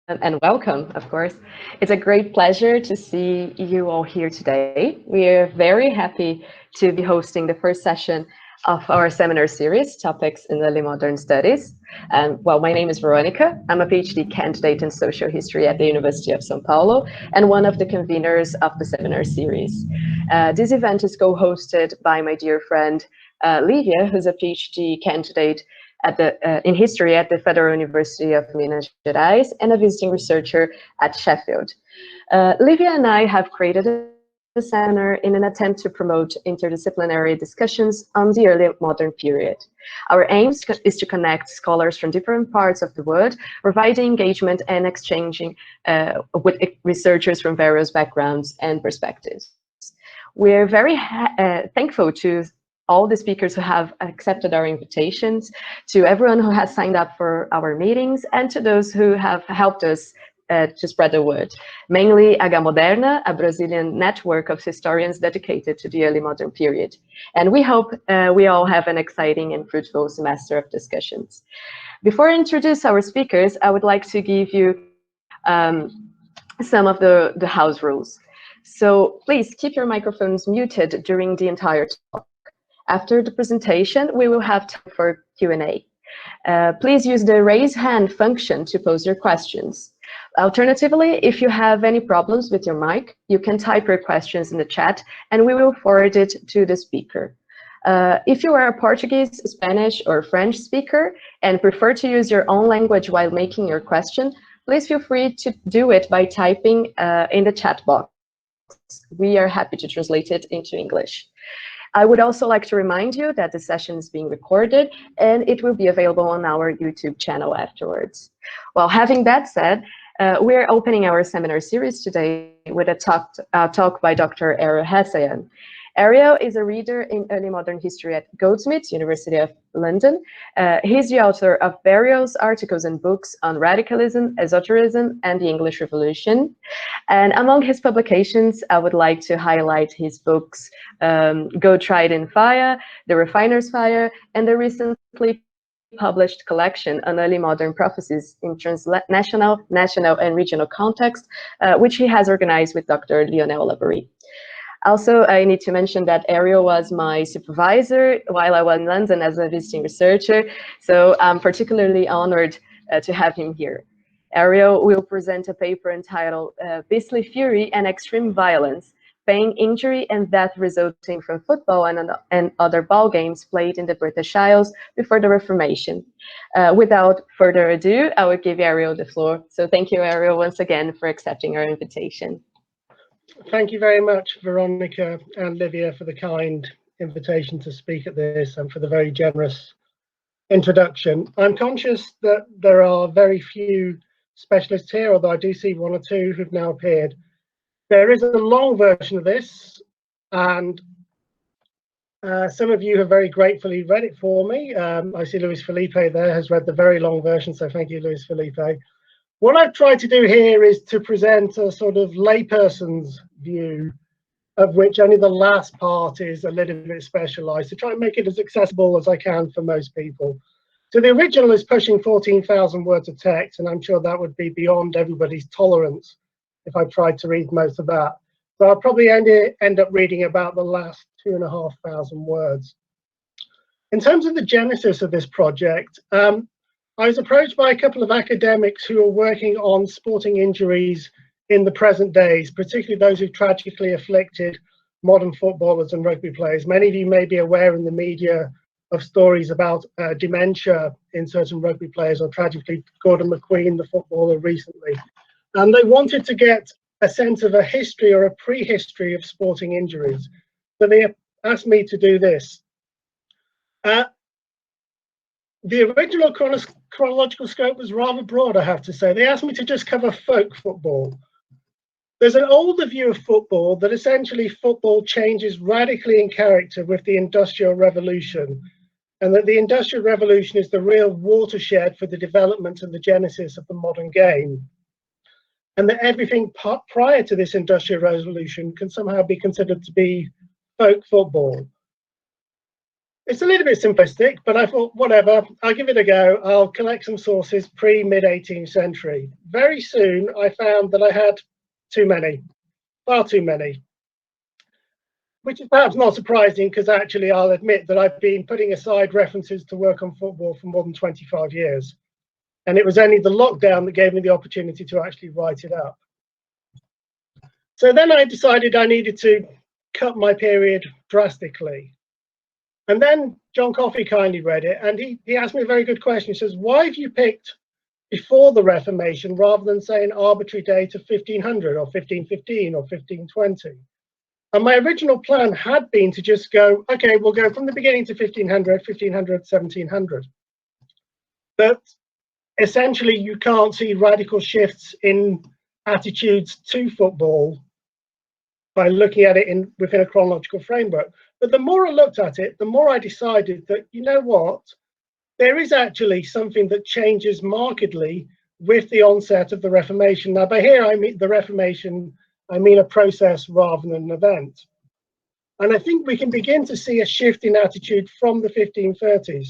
and welcome, of course. It's a great pleasure to see you all here today. We are very happy to be hosting the first session of our seminar series, Topics in Early Modern Studies. Well, my name is Verônica. I'm a PhD candidate in social history at the University of São Paulo and one of the conveners of the seminar series. This event is co-hosted by my dear friend, Lívia, who's a PhD candidate in history at the Federal University of Minas Gerais and a visiting researcher at Sheffield. Lívia and I have created a seminar in an attempt to promote interdisciplinary discussions on the early modern period. Our aim is to connect scholars from different parts of the world, providing engagement and exchanging with researchers from various backgrounds and perspectives. We're very thankful to all the speakers who have accepted our invitations, to everyone who has signed up for our meetings, and to those who have helped us to spread the word. Mainly H Moderna, a Brazilian network of historians dedicated to the early modern period. And we hope we all have an exciting and fruitful semester of discussions. Before I introduce our speakers, I would like to give you some of the house rules. So please keep your microphones muted during the entire talk. After the presentation, we will have time for Q&A. Please use the raise hand function to pose your questions. Alternatively, if you have any problems with your mic, you can type your questions in the chat and we will forward it to the speaker. If you are a Portuguese, Spanish, or French speaker and prefer to use your own language while making your question, please feel free to do it by typing in the chat box. We are happy to translate it into English. I would also like to remind you that the session is being recorded and it will be available on our YouTube channel afterwards. Well, having that said, we're opening our seminar series today with a talk by Dr. Ariel Hessayon. Ariel is a reader in early modern history at Goldsmiths, University of London. He's the author of various articles and books on radicalism, esotericism, and the English Revolution. And among his publications, I would like to highlight his books, Go Try It in Fire, The Refiner's Fire, and the recently published collection on early modern prophecies in transnational, national, and regional context, which he has organized with Dr. Lionel Laborie. Also, I need to mention that Ariel was my supervisor while I was in London as a visiting researcher, so I'm particularly honored to have him here. Ariel will present a paper entitled Beastly Fury and Extreme Violence, Pain, Injury, and Death Resulting from Football and Other Ball Games Played in the British Isles Before the Reformation. Without further ado, I will give Ariel the floor. So thank you, Ariel, once again for accepting our invitation. Thank you very much, Veronica and Lívia, for the kind invitation to speak at this and for the very generous introduction. I'm conscious that there are very few specialists here, although I do see one or two who've now appeared. There is a long version of this, and some of you have very gratefully read it for me. I see Luis Felipe there has read the very long version, so thank you, Luis Felipe. What I've tried to do here is to present a sort of layperson's view, of which only the last part is a little bit specialized, to try and make it as accessible as I can for most people. So the original is pushing 14,000 words of text, and I'm sure that would be beyond everybody's tolerance if I tried to read most of that. So I'll probably end up reading about the last 2,500 words. In terms of the genesis of this project, I was approached by a couple of academics who are working on sporting injuries in the present days, particularly those who tragically afflicted modern footballers and rugby players. Many of you may be aware in the media of stories about dementia in certain rugby players, or tragically Gordon McQueen, the footballer, recently. And they wanted to get a sense of a history or a prehistory of sporting injuries. So they asked me to do this. The original chronological scope was rather broad, I have to say. They asked me to just cover folk football. There's an older view of football that essentially football changes radically in character with the Industrial Revolution, and that the Industrial Revolution is the real watershed for the development and the genesis of the modern game, and that everything prior to this Industrial Revolution can somehow be considered to be folk football. It's a little bit simplistic, but I thought, whatever, I'll give it a go. I'll collect some sources pre-mid-18th century. Very soon, I found that I had too many, far too many, which is perhaps not surprising because actually I'll admit that I've been putting aside references to work on football for more than 25 years. And it was only the lockdown that gave me the opportunity to actually write it up. So then I decided I needed to cut my period drastically. And then John Coffey kindly read it, and he asked me a very good question. He says, why have you picked before the Reformation rather than, say, an arbitrary date of 1500 or 1515 or 1520? And my original plan had been to just go, okay, we'll go from the beginning to 1500, 1500, 1700. But essentially, you can't see radical shifts in attitudes to football by looking at it within a chronological framework. But the more I looked at it, the more I decided that, you know what, there is actually something that changes markedly with the onset of the Reformation. Now, by here, I mean the Reformation, I mean a process rather than an event. And I think we can begin to see a shift in attitude from the 1530s.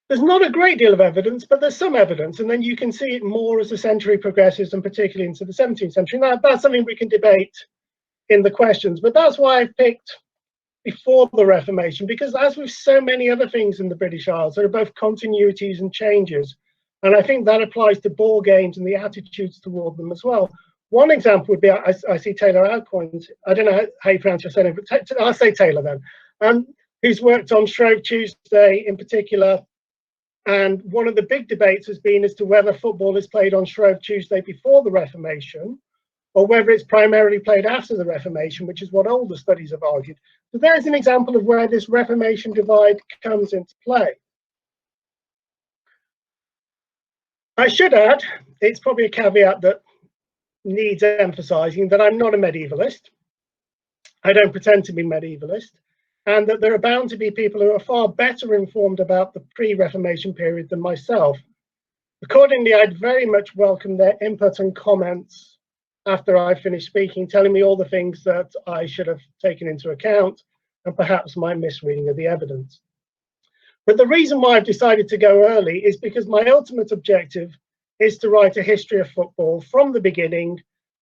There's not a great deal of evidence, but there's some evidence, and then you can see it more as the century progresses, and particularly into the 17th century. Now, that's something we can debate in the questions, but that's why I've picked before the Reformation, because as with so many other things in the British Isles, there are both continuities and changes, and I think that applies to ball games and the attitudes toward them as well. One example would be, I see Taylor Alcoins, I don't know how you pronounce your surname, but I'll say Taylor then, who's worked on Shrove Tuesday in particular. And one of the big debates has been as to whether football is played on Shrove Tuesday before the Reformation, or whether it's primarily played after the Reformation, which is what older studies have argued. So there's an example of where this Reformation divide comes into play. I should add, it's probably a caveat that needs emphasizing, that I'm not a medievalist. I don't pretend to be medievalist. And that there are bound to be people who are far better informed about the pre-Reformation period than myself. Accordingly, I'd very much welcome their input and comments after I finish speaking, telling me all the things that I should have taken into account and perhaps my misreading of the evidence. But the reason why I've decided to go early is because my ultimate objective is to write a history of football from the beginning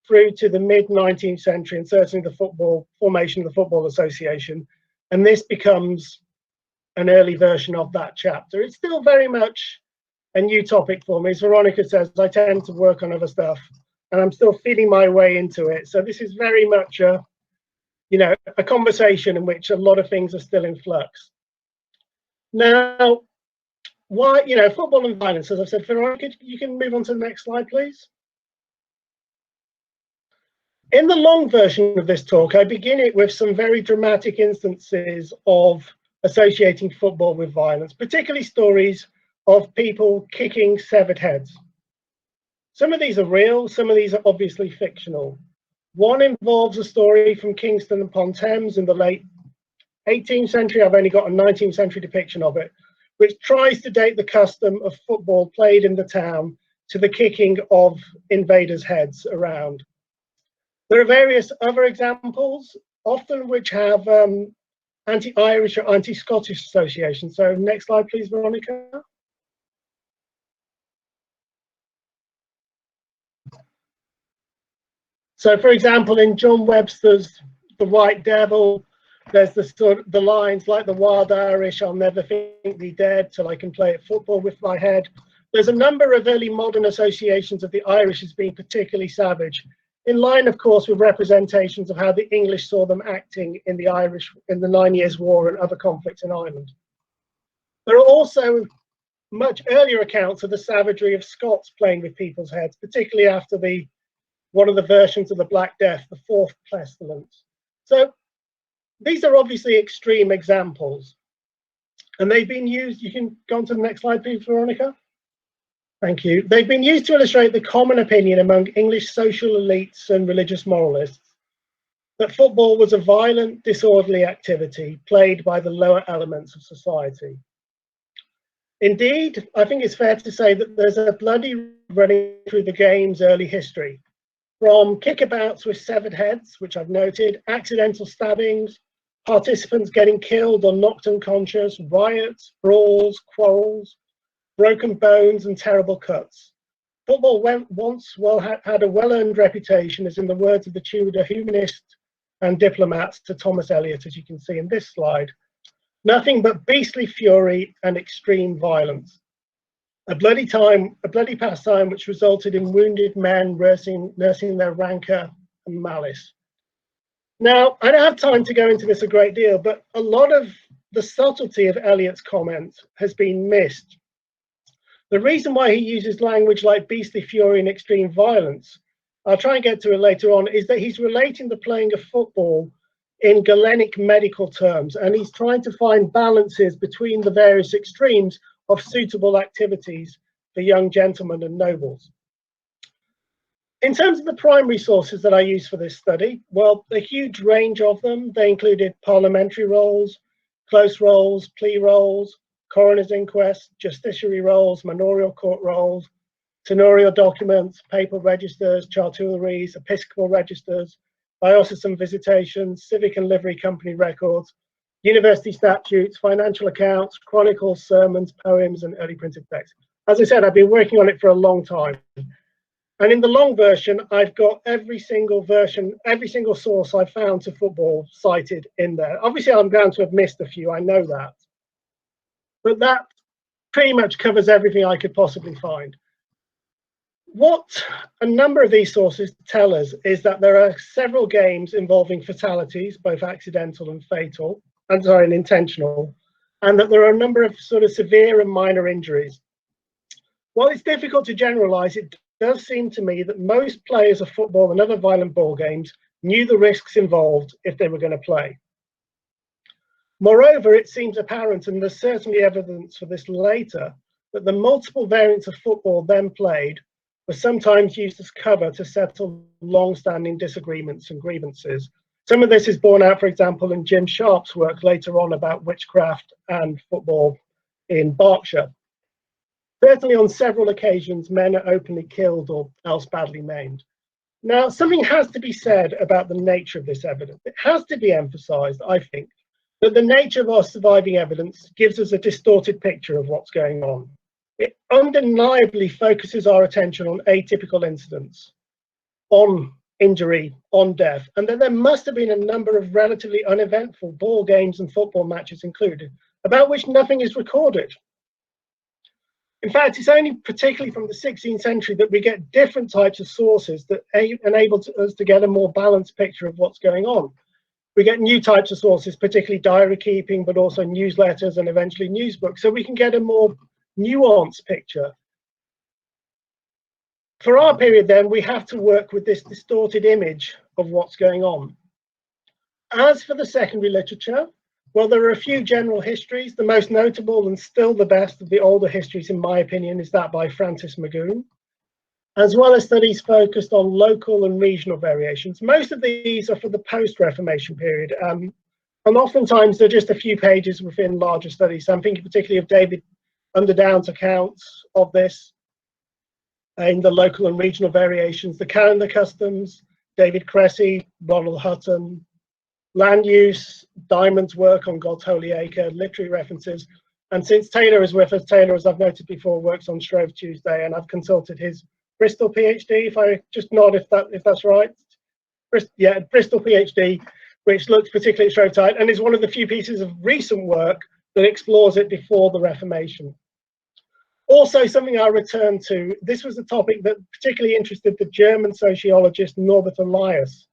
through to the mid-19th century, and certainly the formation of the Football Association. And this becomes an early version of that chapter. It's still very much a new topic for me. As Veronica says, I tend to work on other stuff, and I'm still feeling my way into it. So this is very much a conversation in which a lot of things are still in flux. Now, why, football and violence, as I've said. Veronica, you can move on to the next slide, please. In the long version of this talk, I begin it with some very dramatic instances of associating football with violence, particularly stories of people kicking severed heads. Some of these are real, some of these are obviously fictional. One involves a story from Kingston upon Thames in the late 18th century. I've only got a 19th century depiction of it, which tries to date the custom of football played in the town to the kicking of invaders' heads around. There are various other examples, often which have anti-Irish or anti-Scottish associations. So next slide, please, Veronica. So, for example, in John Webster's The White Devil, there's the lines like the wild Irish, I'll never think thee dead till I can play at football with my head. There's a number of early modern associations of the Irish as being particularly savage, in line, of course, with representations of how the English saw them acting in the Irish in the 9 Years' War and other conflicts in Ireland. There are also much earlier accounts of the savagery of Scots playing with people's heads, particularly after one of the versions of the Black Death, the Fourth Pestilence. So these are obviously extreme examples, and they've been used. You can go on to the next slide, please, Veronica. Thank you. They've been used to illustrate the common opinion among English social elites and religious moralists that football was a violent, disorderly activity played by the lower elements of society. Indeed, I think it's fair to say that there's a bloody running through the game's early history, from kickabouts with severed heads, which I've noted, accidental stabbings, participants getting killed or knocked unconscious, riots, brawls, quarrels, broken bones, and terrible cuts. Football once had a well-earned reputation, as in the words of the Tudor humanist and diplomat Sir Thomas Elyot, as you can see in this slide. Nothing but beastly fury and extreme violence. A bloody pastime which resulted in wounded men nursing their rancour and malice. Now, I don't have time to go into this a great deal, but a lot of the subtlety of Elyot's comment has been missed. The reason why he uses language like beastly fury and extreme violence, I'll try and get to it later on, is that he's relating the playing of football in Galenic medical terms, and he's trying to find balances between the various extremes of suitable activities for young gentlemen and nobles. In terms of the primary sources that I used for this study, well, a huge range of them. They included parliamentary rolls, close rolls, plea rolls, coroner's inquests, justiciary rolls, manorial court rolls, tenorial documents, papal registers, chartularies, episcopal registers, diocesan visitations, civic and livery company records, university statutes, financial accounts, chronicles, sermons, poems, and early printed texts. As I said, I've been working on it for a long time. And in the long version, I've got every single source I've found to football cited in there. Obviously, I'm bound to have missed a few, I know that. But that pretty much covers everything I could possibly find. What a number of these sources tell us is that there are several games involving fatalities, both accidental and fatal, and intentional, and that there are a number of sort of severe and minor injuries. While it's difficult to generalize, it does seem to me that most players of football and other violent ball games knew the risks involved if they were going to play. Moreover, it seems apparent, and there's certainly evidence for this later, that the multiple variants of football then played were sometimes used as cover to settle long-standing disagreements and grievances. Some of this is borne out, for example, in Jim Sharp's work later on about witchcraft and football in Berkshire. Certainly on several occasions, men are openly killed or else badly maimed. Now, something has to be said about the nature of this evidence. It has to be emphasized, I think, that the nature of our surviving evidence gives us a distorted picture of what's going on. It undeniably focuses our attention on atypical incidents, on injury, on death, and that there must have been a number of relatively uneventful ball games and football matches included, about which nothing is recorded. In fact, it's only particularly from the 16th century that we get different types of sources that enable us to get a more balanced picture of what's going on. We get new types of sources, particularly diary keeping, but also newsletters and eventually newsbooks, so we can get a more nuanced picture. For our period then, we have to work with this distorted image of what's going on. As for the secondary literature, well, there are a few general histories. The most notable and still the best of the older histories, in my opinion, is that by Francis Magoon, as well as studies focused on local and regional variations. Most of these are for the post-Reformation period, and oftentimes they're just a few pages within larger studies. So I'm thinking particularly of David Underdown's accounts of this in the local and regional variations, the calendar customs, David Cressy, Ronald Hutton, land use, Diamond's work on God's Holy Acre, literary references. And since Taylor is with us, Taylor, as I've noted before, works on Shrove Tuesday, and I've consulted his Bristol PhD, if I just nod if that's right. Yeah, Bristol PhD, which looks particularly at Shrove Tide and is one of the few pieces of recent work that explores it before the Reformation. Also, something I'll return to, this was a topic that particularly interested the German sociologist Norbert Elias,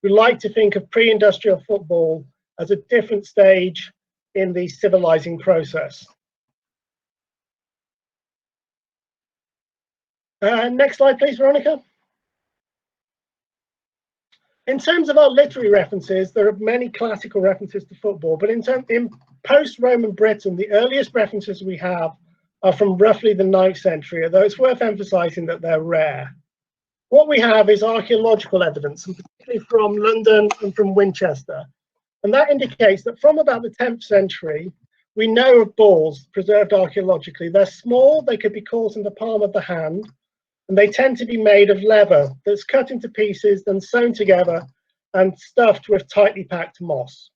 who liked to think of pre-industrial football as a different stage in the civilizing process. Next slide, please, Veronica. In terms of our literary references, there are many classical references to football, but in post-Roman Britain, the earliest references we have are from roughly the 9th century, although it's worth emphasizing that they're rare. What we have is archaeological evidence, and particularly from London and from Winchester. And that indicates that from about the 10th century, we know of balls preserved archaeologically. They're small, they could be caught in the palm of the hand, and they tend to be made of leather that's cut into pieces, then sewn together and stuffed with tightly packed moss.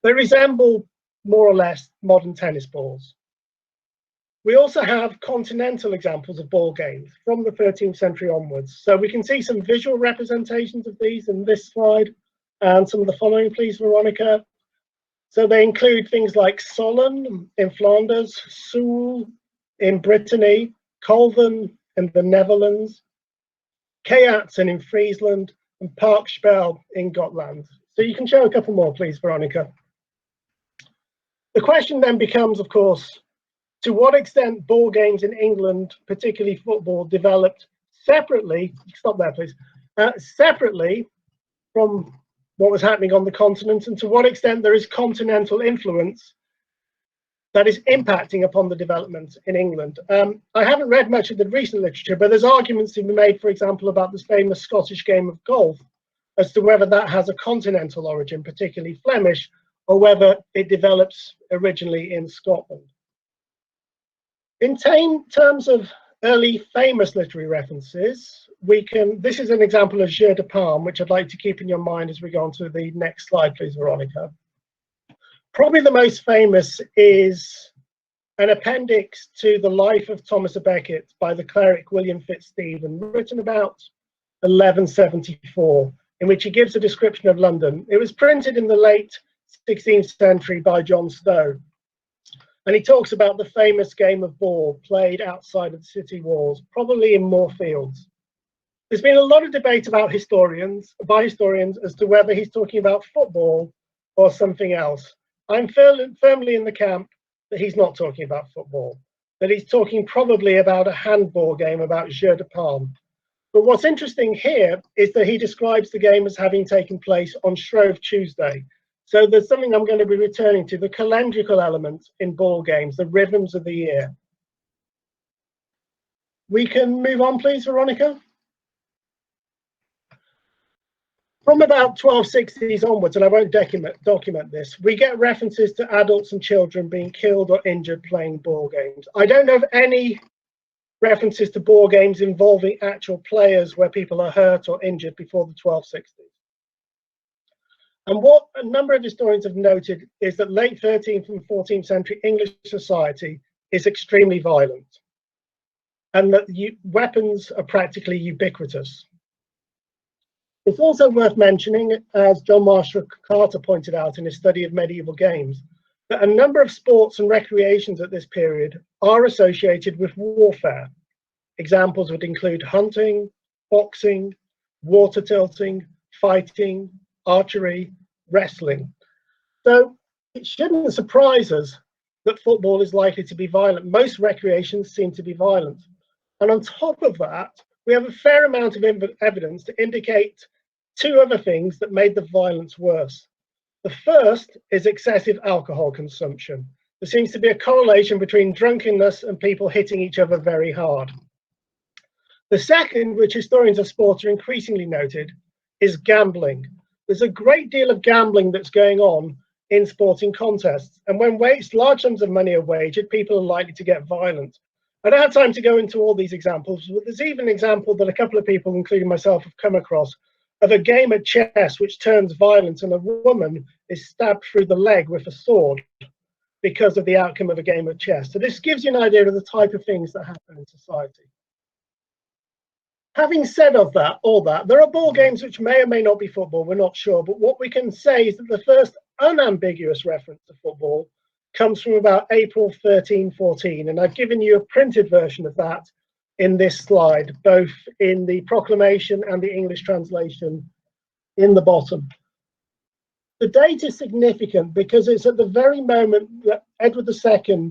They resemble more or less modern tennis balls. We also have continental examples of ball games from the 13th century onwards. So we can see some visual representations of these in this slide and some of the following, please, Veronica. So they include things like Sollen in Flanders, Soule in Brittany, Colven in the Netherlands, Kaatsen in Friesland, and Parkspel in Gotland. So you can show a couple more, please, Veronica. The question then becomes, of course, to what extent ball games in England, particularly football, developed separately, stop there please, separately from what was happening on the continent, and to what extent there is continental influence that is impacting upon the development in England. I haven't read much of the recent literature, but there's arguments to be made, for example, about this famous Scottish game of golf, as to whether that has a continental origin, particularly Flemish, or whether it develops originally in Scotland. In terms of early famous literary references, this is an example of Jeu de Paume, which I'd like to keep in your mind as we go on to the next slide, please, Veronica. Probably the most famous is an appendix to the Life of Thomas à Becket by the cleric William Fitzstephen, written about 1174, in which he gives a description of London. It was printed in the late 16th century by John Stowe. And he talks about the famous game of ball played outside of the city walls, probably in Moorfields. There's been a lot of debate about by historians as to whether he's talking about football or something else. I'm firmly in the camp that he's not talking about football, that he's talking probably about a handball game, about Jeu de Paume. But what's interesting here is that he describes the game as having taken place on Shrove Tuesday. So there's something I'm going to be returning to, the calendrical element in ball games, the rhythms of the year. We can move on, please, Veronica. From about 1260s onwards, and I won't document this, we get references to adults and children being killed or injured playing ball games. I don't know of any references to ball games involving actual players where people are hurt or injured before the 1260s. And what a number of historians have noted is that late 13th and 14th century English society is extremely violent, and that weapons are practically ubiquitous. It's also worth mentioning, as John Marshall Carter pointed out in his study of medieval games, that a number of sports and recreations at this period are associated with warfare. Examples would include hunting, boxing, water tilting, fighting, archery, wrestling. So it shouldn't surprise us that football is likely to be violent. Most recreations seem to be violent. And on top of that, we have a fair amount of evidence to indicate two other things that made the violence worse. The first is excessive alcohol consumption. There seems to be a correlation between drunkenness and people hitting each other very hard. The second, which historians of sport are increasingly noted, is gambling. There's a great deal of gambling that's going on in sporting contests, and when large sums of money are wagered, people are likely to get violent. I don't have time to go into all these examples, but there's even an example that a couple of people, including myself, have come across of a game at chess which turns violent, and a woman is stabbed through the leg with a sword because of the outcome of a game of chess. So this gives you an idea of the type of things that happen in society. Having said all that, there are ball games which may or may not be football, we're not sure, but what we can say is that the first unambiguous reference to football comes from about April 1314, and I've given you a printed version of that in this slide, both in the proclamation and the English translation in the bottom. The date is significant because it's at the very moment that Edward II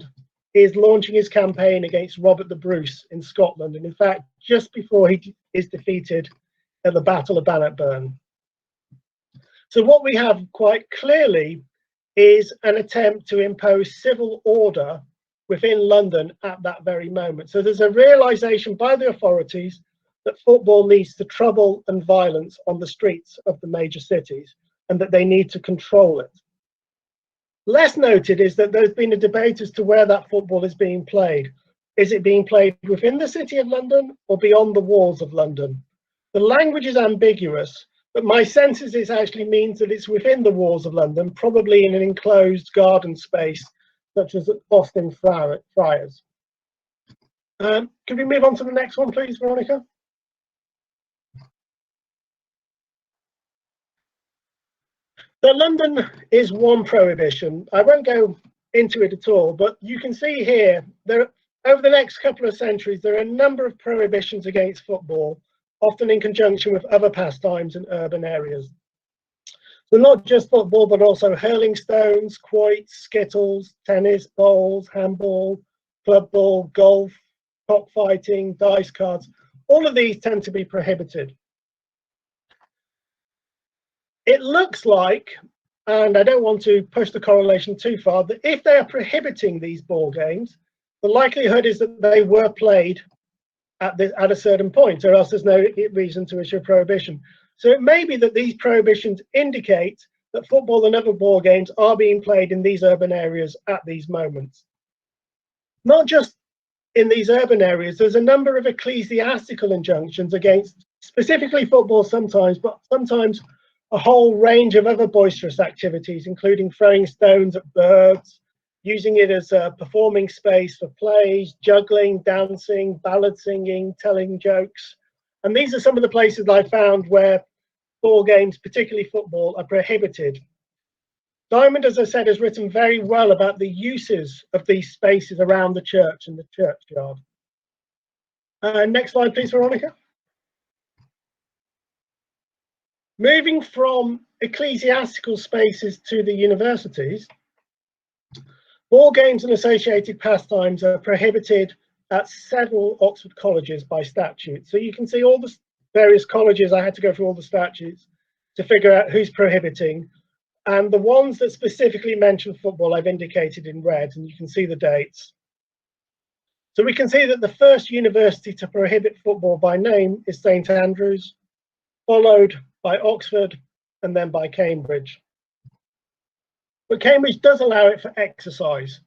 is launching his campaign against Robert the Bruce in Scotland, and in fact, just before he is defeated at the Battle of Bannockburn. So what we have quite clearly is an attempt to impose civil order within London at that very moment. So there's a realization by the authorities that football leads to trouble and violence on the streets of the major cities, and that they need to control it. Less noted is that there's been a debate as to where that football is being played. Is it being played within the city of London or beyond the walls of London? The language is ambiguous, But my sense is it actually means that it's within the walls of London, probably in an enclosed garden space, such as at Boston Friars. Can we move on to the next one, please, Veronica? So London is one prohibition. I won't go into it at all, but you can see here, over the next couple of centuries, there are a number of prohibitions against football, often in conjunction with other pastimes in urban areas. So not just football, but also hurling stones, quoits, skittles, tennis, bowls, handball, club ball, golf, cockfighting, dice cards. All of these tend to be prohibited. It looks like, and I don't want to push the correlation too far, that if they are prohibiting these ball games, the likelihood is that they were played at a certain point, or else there's no reason to issue a prohibition. So it may be that these prohibitions indicate that football and other ball games are being played in these urban areas at these moments. Not just in these urban areas, there's a number of ecclesiastical injunctions against specifically football sometimes, but sometimes a whole range of other boisterous activities, including throwing stones at birds, using it as a performing space for plays, juggling, dancing, ballad singing, telling jokes. And these are some of the places I found where ball games, particularly football, are prohibited. Diamond, as I said, has written very well about the uses of these spaces around the church and the churchyard. Next slide, please, Veronica. Moving from ecclesiastical spaces to the universities, ball games and associated pastimes are prohibited at several Oxford colleges by statute. So you can see all the various colleges. I had to go through all the statutes to figure out who's prohibiting. And the ones that specifically mention football, I've indicated in red, and you can see the dates. So we can see that the first university to prohibit football by name is St Andrews, followed by Oxford, and then by Cambridge. But Cambridge does allow it for exercise.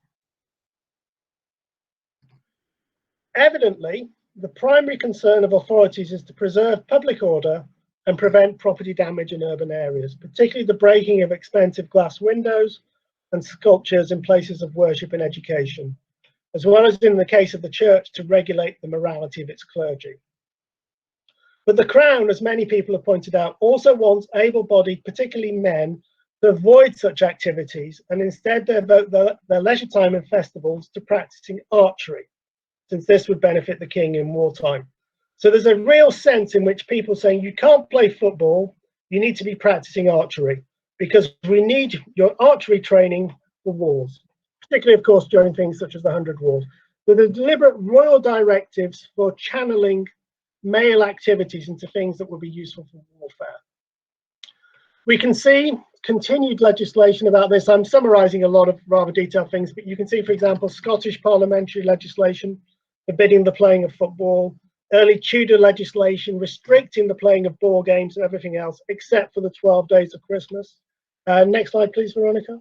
Evidently, the primary concern of authorities is to preserve public order and prevent property damage in urban areas, particularly the breaking of expensive glass windows and sculptures in places of worship and education, as well as in the case of the church to regulate the morality of its clergy. But the Crown, as many people have pointed out, also wants able-bodied, particularly men, to avoid such activities and instead devote their leisure time and festivals to practicing archery, since this would benefit the king in wartime. So there's a real sense in which people are saying you can't play football, you need to be practicing archery, because we need your archery training for wars, particularly, of course, during things such as the 100 Wars. So the deliberate royal directives for channeling male activities into things that would be useful for warfare. We can see continued legislation about this. I'm summarising a lot of rather detailed things, but you can see, for example, Scottish parliamentary legislation forbidding the playing of football, early Tudor legislation restricting the playing of ball games and everything else, except for the 12 days of Christmas. Next slide, please, Veronica.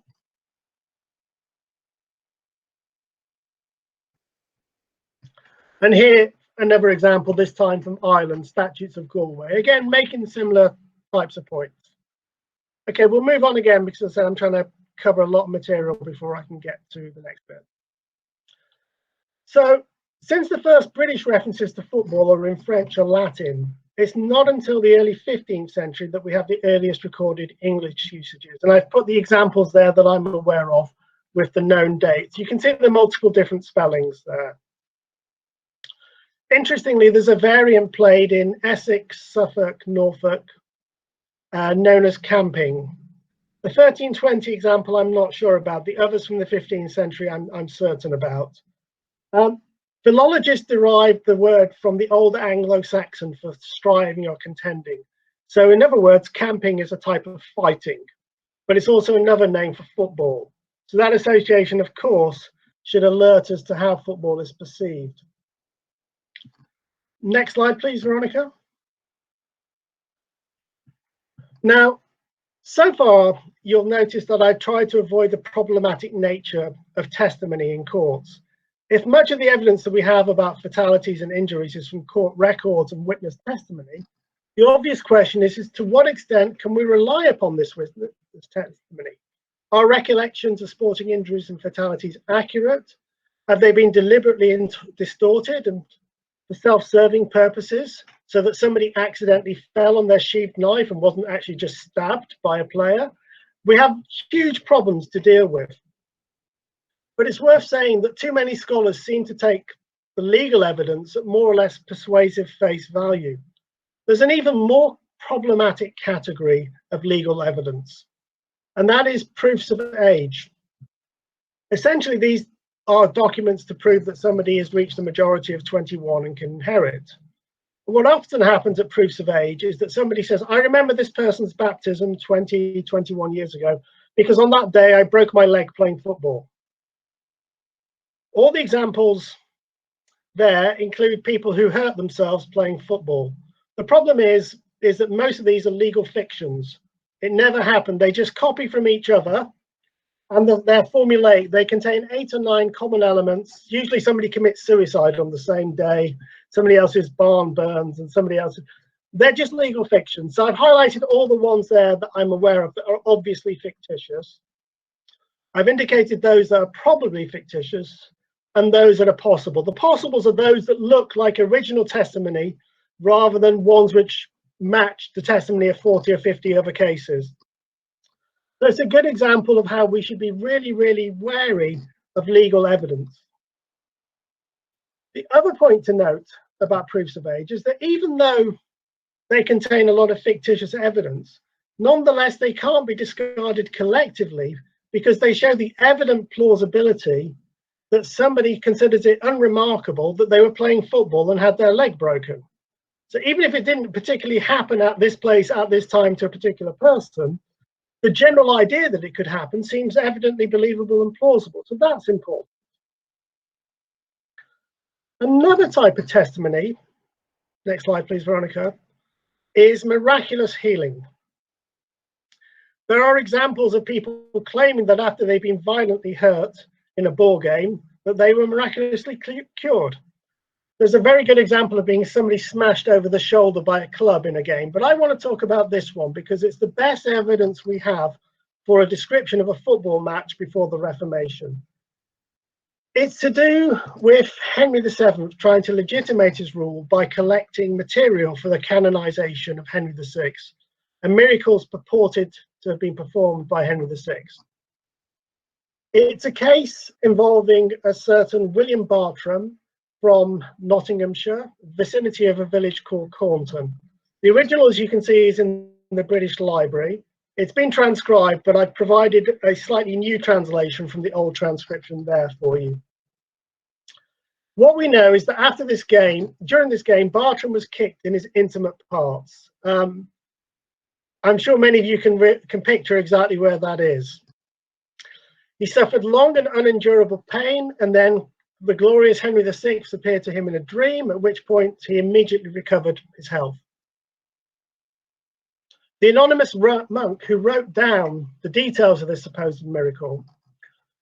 And here, another example, this time from Ireland, Statutes of Galway. Again, making similar types of points. Okay, we'll move on again because as I said, I'm trying to cover a lot of material before I can get to the next bit. So, since the first British references to football are in French or Latin, it's not until the early 15th century that we have the earliest recorded English usages. And I've put the examples there that I'm aware of with the known dates. You can see the multiple different spellings there. Interestingly, there's a variant played in Essex, Suffolk, Norfolk, known as camping. The 1320 example I'm not sure about. The others from the 15th century I'm certain about. Philologists derived the word from the old Anglo-Saxon for striving or contending. So in other words, camping is a type of fighting, but it's also another name for football. So that association, of course, should alert us to how football is perceived. Next slide, please, Veronica. Now, so far, you'll notice that I've tried to avoid the problematic nature of testimony in courts. If much of the evidence that we have about fatalities and injuries is from court records and witness testimony, The obvious question is to what extent can we rely upon this testimony? Are recollections of sporting injuries and fatalities accurate? Have they been deliberately distorted and for self-serving purposes, so that somebody accidentally fell on their sheathed knife and wasn't actually just stabbed by a player? We have huge problems to deal with. But it's worth saying that too many scholars seem to take the legal evidence at more or less persuasive face value. There's an even more problematic category of legal evidence, and that is proofs of age. Essentially, these are documents to prove that somebody has reached the majority of 21 and can inherit. What often happens at proofs of age is that somebody says, I remember this person's baptism 21 years ago, because on that day I broke my leg playing football. All the examples there include people who hurt themselves playing football. The problem is that most of these are legal fictions. It never happened. They just copy from each other, and they're formulaic. They contain 8 or 9 common elements. Usually somebody commits suicide on the same day, somebody else's barn burns, and somebody else. They're just legal fiction. So I've highlighted all the ones there that I'm aware of that are obviously fictitious. I've indicated those that are probably fictitious and those that are possible. The possibles are those that look like original testimony rather than ones which match the testimony of 40 or 50 other cases. So it's a good example of how we should be really, really wary of legal evidence. The other point to note about proofs of age is that even though they contain a lot of fictitious evidence, nonetheless, they can't be discarded collectively because they show the evident plausibility that somebody considers it unremarkable that they were playing football and had their leg broken. So even if it didn't particularly happen at this place at this time to a particular person, the general idea that it could happen seems evidently believable and plausible. So that's important. Another type of testimony, next slide please, Veronica, is miraculous healing. There are examples of people claiming that after they've been violently hurt in a ball game, that they were miraculously cured. There's a very good example of being somebody smashed over the shoulder by a club in a game, but I want to talk about this one because it's the best evidence we have for a description of a football match before the Reformation. It's to do with Henry VII trying to legitimate his rule by collecting material for the canonization of Henry VI, and miracles purported to have been performed by Henry VI. It's a case involving a certain William Bartram from Nottinghamshire, vicinity of a village called Cornton. The original, as you can see, is in the British Library. It's been transcribed, but I've provided a slightly new translation from the old transcription there for you. What we know is that after this game, during this game, Bartram was kicked in his intimate parts. I'm sure many of you can picture exactly where that is. He suffered long and unendurable pain, and then the glorious Henry VI appeared to him in a dream, at which point he immediately recovered his health. The anonymous monk who wrote down the details of this supposed miracle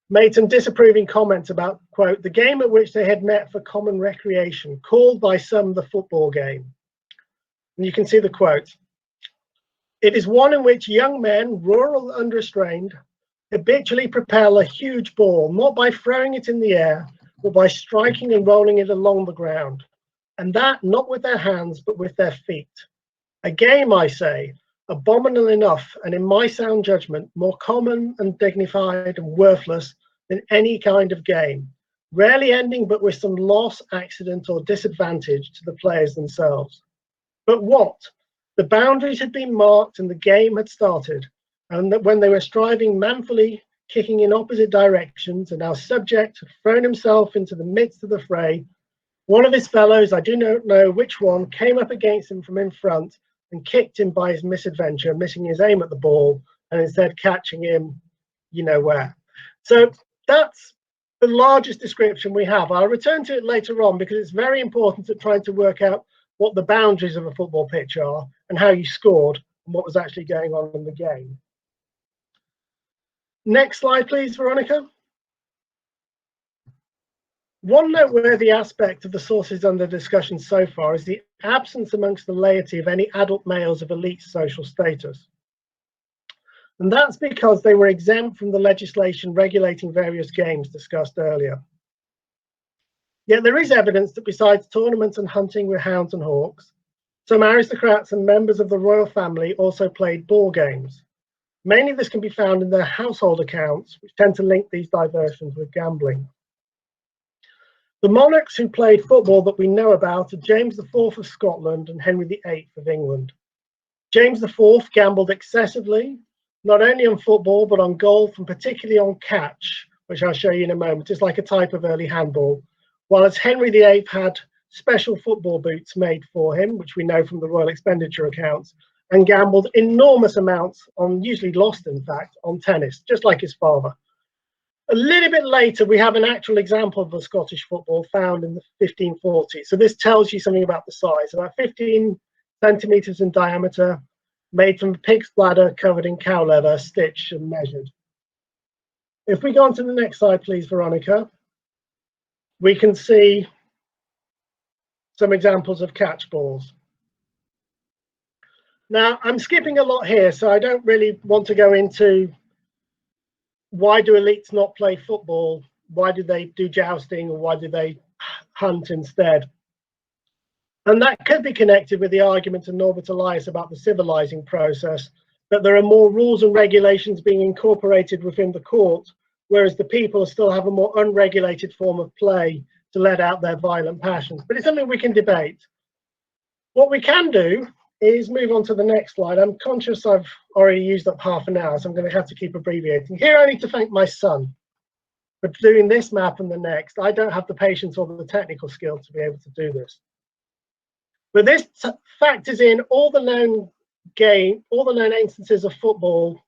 made some disapproving comments about, quote, the game at which they had met for common recreation, called by some the football game. And you can see the quote. It is one in which young men, rural and unrestrained, habitually propel a huge ball, not by throwing it in the air, but by striking and rolling it along the ground, and that not with their hands, but with their feet. A game, I say, abominable enough, and in my sound judgment, more common and dignified and worthless than any kind of game, rarely ending but with some loss, accident, or disadvantage to the players themselves. But what? The boundaries had been marked and the game had started, and that when they were striving manfully, kicking in opposite directions, and our subject had thrown himself into the midst of the fray, one of his fellows, I do not know which one, came up against him from in front and kicked him by his misadventure, missing his aim at the ball, and instead catching him, you know where. So that's the largest description we have. I'll return to it later on because it's very important to trying to work out what the boundaries of a football pitch are and how you scored and what was actually going on in the game. Next slide, please, Veronica. One noteworthy aspect of the sources under discussion so far is the absence amongst the laity of any adult males of elite social status. And that's because they were exempt from the legislation regulating various games discussed earlier. Yet there is evidence that besides tournaments and hunting with hounds and hawks, some aristocrats and members of the royal family also played ball games. Mainly this can be found in their household accounts, which tend to link these diversions with gambling. The monarchs who played football that we know about are James IV of Scotland and Henry VIII of England. James IV gambled excessively, not only on football, but on golf and particularly on catch, which I'll show you in a moment. It's like a type of early handball. Whereas Henry VIII had special football boots made for him, which we know from the royal expenditure accounts, and gambled enormous amounts on, usually lost in fact, on tennis, just like his father. A little bit later, we have an actual example of a Scottish football found in the 1540s. So this tells you something about the size, about 15 centimeters in diameter, made from a pig's bladder covered in cow leather, stitched and measured. If we go on to the next slide, please, Veronica, we can see some examples of catch balls. Now, I'm skipping a lot here, so I don't really want to go into why do elites not play football? Why do they do jousting, or why do they hunt instead? And that could be connected with the argument of Norbert Elias about the civilizing process, that there are more rules and regulations being incorporated within the court, whereas the people still have a more unregulated form of play to let out their violent passions. But it's something we can debate. What we can do is move on to the next slide. I'm conscious I've already used up half an hour, so I'm going to have to keep abbreviating. Here I need to thank my son for doing this map and the next. I don't have the patience or the technical skill to be able to do this. But this factors in all the known instances of football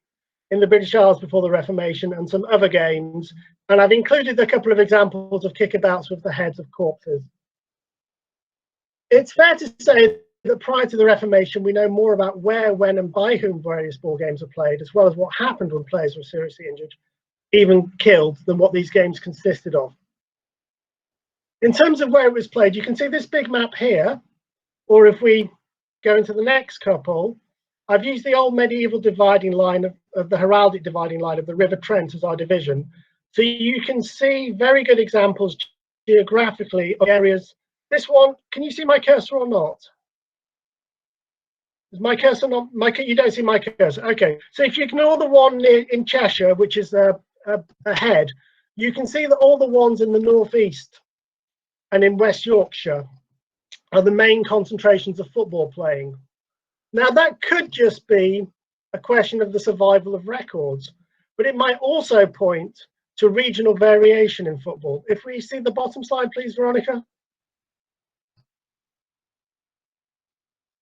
in the British Isles before the Reformation and some other games. And I've included a couple of examples of kickabouts with the heads of corpses. It's fair to say that prior to the Reformation, we know more about where, when, and by whom various ball games are played, as well as what happened when players were seriously injured, even killed, than what these games consisted of. In terms of where it was played, you can see this big map here, or if we go into the next couple, I've used the old medieval dividing line of the heraldic dividing line of the River Trent as our division. So you can see very good examples geographically of areas. This one, can you see my cursor or not? Is my cursor not? You don't see my cursor. Okay. So if you ignore the one in Cheshire, which is ahead, you can see that all the ones in the northeast and in West Yorkshire are the main concentrations of football playing. Now that could just be a question of the survival of records, but it might also point to regional variation in football. If we see the bottom slide, please, Veronica.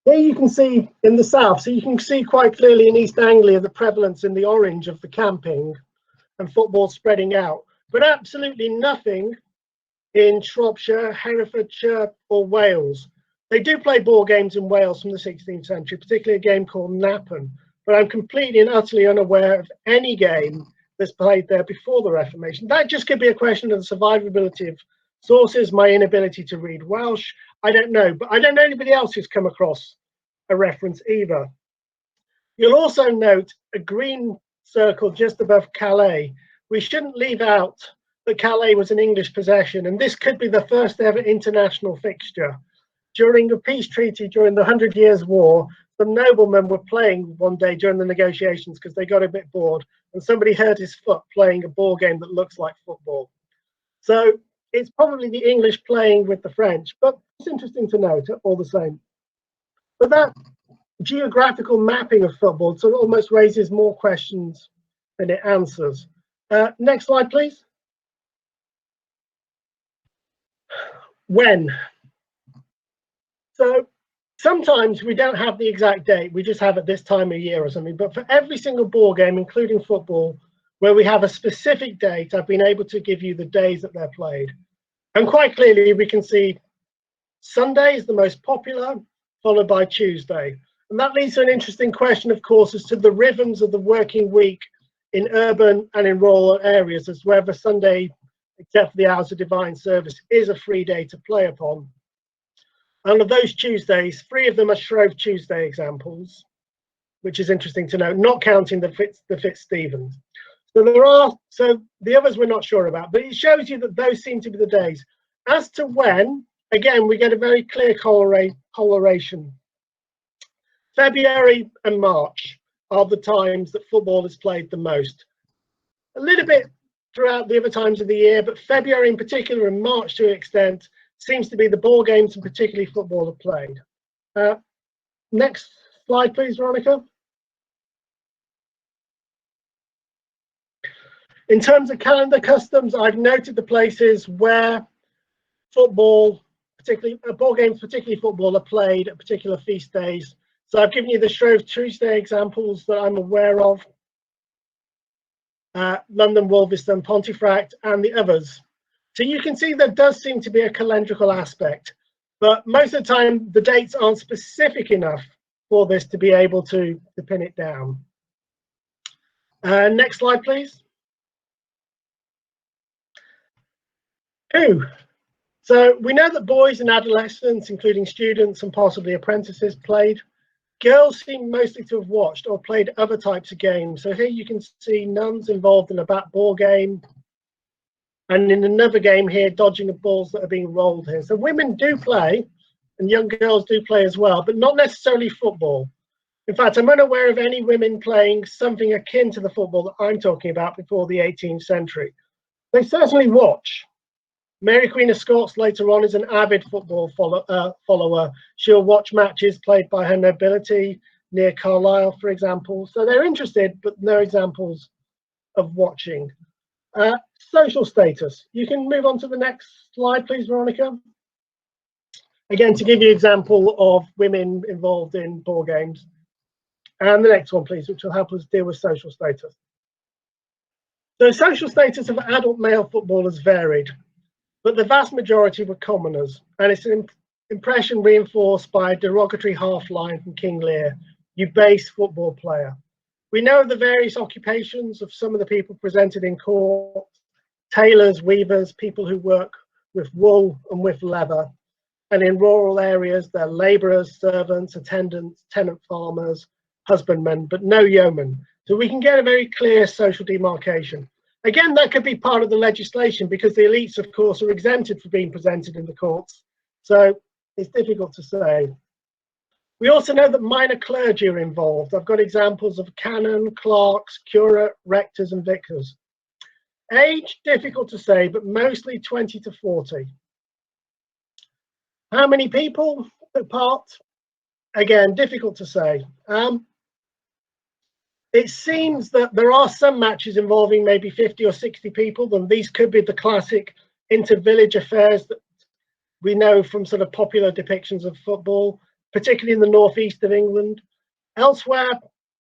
Here you can see in the south, so you can see quite clearly in East Anglia the prevalence in the orange of the camping and football spreading out, but absolutely nothing in Shropshire, Herefordshire or Wales. They do play ball games in Wales from the 16th century, particularly a game called Nappen, but I'm completely and utterly unaware of any game that's played there before the Reformation. That just could be a question of the survivability of sources, my inability to read Welsh. I don't know, but I don't know anybody else who's come across a reference either. You'll also note a green circle just above Calais. We shouldn't leave out that Calais was an English possession, and this could be the first ever international fixture. During the peace treaty, during the 100 Years' War, some noblemen were playing one day during the negotiations because they got a bit bored, and somebody hurt his foot playing a ball game that looks like football. So it's probably the English playing with the French, but it's interesting to note all the same. But that geographical mapping of football sort of almost raises more questions than it answers. Next slide, please. When? So sometimes we don't have the exact date, we just have it this time of year or something, but for every single ball game, including football, where we have a specific date, I've been able to give you the days that they're played. And quite clearly, we can see Sunday is the most popular, followed by Tuesday. And that leads to an interesting question, of course, as to the rhythms of the working week in urban and in rural areas, as whether Sunday except for the hours of divine service, is a free day to play upon. And of those Tuesdays, 3 of them are Shrove Tuesday examples, which is interesting to note, not counting the Fitzstevens. So the others we're not sure about, but it shows you that those seem to be the days. As to when, again, we get a very clear coloration. February and March are the times that football is played the most. A little bit throughout the other times of the year, but February in particular and March to an extent seems to be the ball games and particularly football are played. Next slide, please, Veronica. In terms of calendar customs, I've noted the places where football, particularly ball games, particularly football, are played at particular feast days. So I've given you the Shrove Tuesday examples that I'm aware of. London, Wolverhampton, Pontefract, and the others. So you can see there does seem to be a calendrical aspect, but most of the time the dates aren't specific enough for this to be able to pin it down. Next slide, please. Who? So we know that boys and adolescents, including students and possibly apprentices, played. Girls seem mostly to have watched or played other types of games. So here you can see nuns involved in a bat ball game, and in another game here, dodging the balls that are being rolled here. So women do play, and young girls do play as well, but not necessarily football. In fact, I'm unaware of any women playing something akin to the football that I'm talking about before the 18th century. They certainly watch. Mary Queen of Scots later on is an avid football follower. She'll watch matches played by her nobility near Carlisle, for example. So they're interested, but no examples of watching. Social status. You can move on to the next slide, please, Veronica. Again, to give you an example of women involved in ball games. And the next one, please, which will help us deal with social status. So social status of adult male footballers varied, but the vast majority were commoners, and it's an impression reinforced by a derogatory half-line from King Lear, "You base football player." We know the various occupations of some of the people presented in court: tailors, weavers, people who work with wool and with leather. And in rural areas, they're labourers, servants, attendants, tenant farmers, husbandmen, but no yeomen. So we can get a very clear social demarcation. Again, that could be part of the legislation because the elites, of course, are exempted from being presented in the courts. So it's difficult to say. We also know that minor clergy are involved. I've got examples of canon, clerks, curate, rectors, and vicars. Age, difficult to say, but mostly 20 to 40. How many people took part? Again, difficult to say. It seems that there are some matches involving maybe 50 or 60 people, and these could be the classic inter-village affairs that we know from sort of popular depictions of football, particularly in the northeast of England. Elsewhere,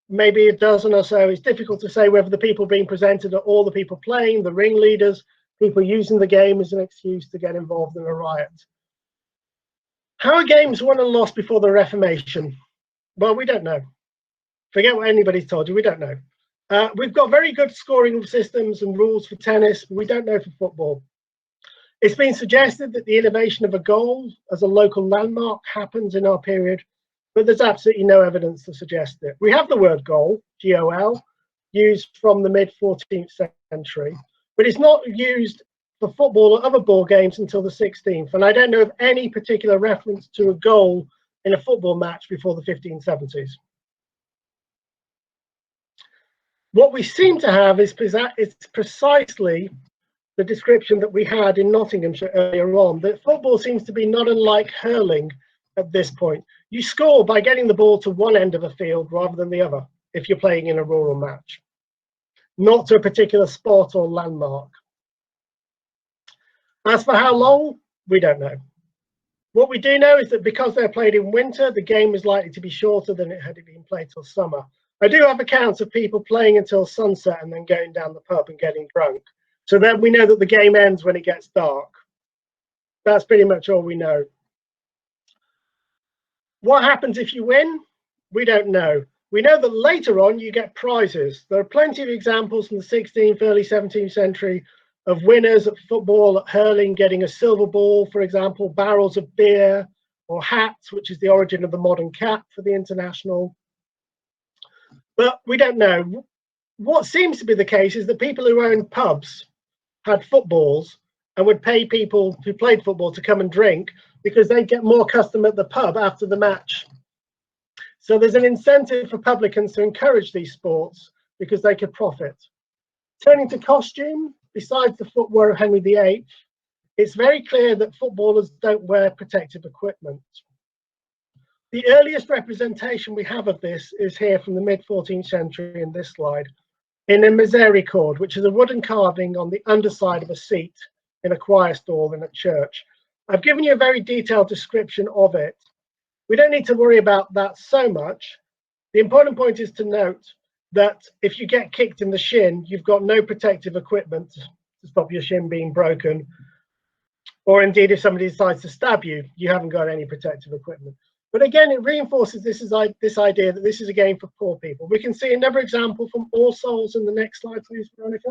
maybe a dozen or so. It's difficult to say whether the people being presented are all the people playing, the ringleaders, people using the game as an excuse to get involved in a riot. How are games won and lost before the Reformation? Well, we don't know. Forget what anybody's told you, we don't know. We've got very good scoring systems and rules for tennis, but we don't know for football. It's been suggested that the innovation of a goal as a local landmark happens in our period, but there's absolutely no evidence to suggest it. We have the word goal, G-O-L, used from the mid-14th century, but it's not used for football or other ball games until the 16th, and I don't know of any particular reference to a goal in a football match before the 1570s. What we seem to have is precisely the description that we had in Nottinghamshire earlier on, that football seems to be not unlike hurling at this point. You score by getting the ball to one end of a field rather than the other, if you're playing in a rural match, not to a particular spot or landmark. As for how long, we don't know. What we do know is that because they're played in winter, the game is likely to be shorter than it had been played till summer. I do have accounts of people playing until sunset and then going down the pub and getting drunk. So then we know that the game ends when it gets dark. That's pretty much all we know. What happens if you win? We don't know. We know that later on you get prizes. There are plenty of examples from the 16th, early 17th century of winners at football, at hurling, getting a silver ball, for example, barrels of beer, or hats, which is the origin of the modern cap for the international. But we don't know. What seems to be the case is that people who own pubs had footballs and would pay people who played football to come and drink because they'd get more custom at the pub after the match. So there's an incentive for publicans to encourage these sports because they could profit. Turning to costume, besides the footwear of Henry VIII, it's very clear that footballers don't wear protective equipment. The earliest representation we have of this is here from the mid-14th century in this slide, in a misericord, which is a wooden carving on the underside of a seat in a choir stall in a church. I've given you a very detailed description of it. We don't need to worry about that so much. The important point is to note that if you get kicked in the shin, you've got no protective equipment to stop your shin being broken. Or indeed, if somebody decides to stab you, you haven't got any protective equipment. But again, it reinforces this idea that this is a game for poor people. We can see another example from All Souls in the next slide, please, Veronica.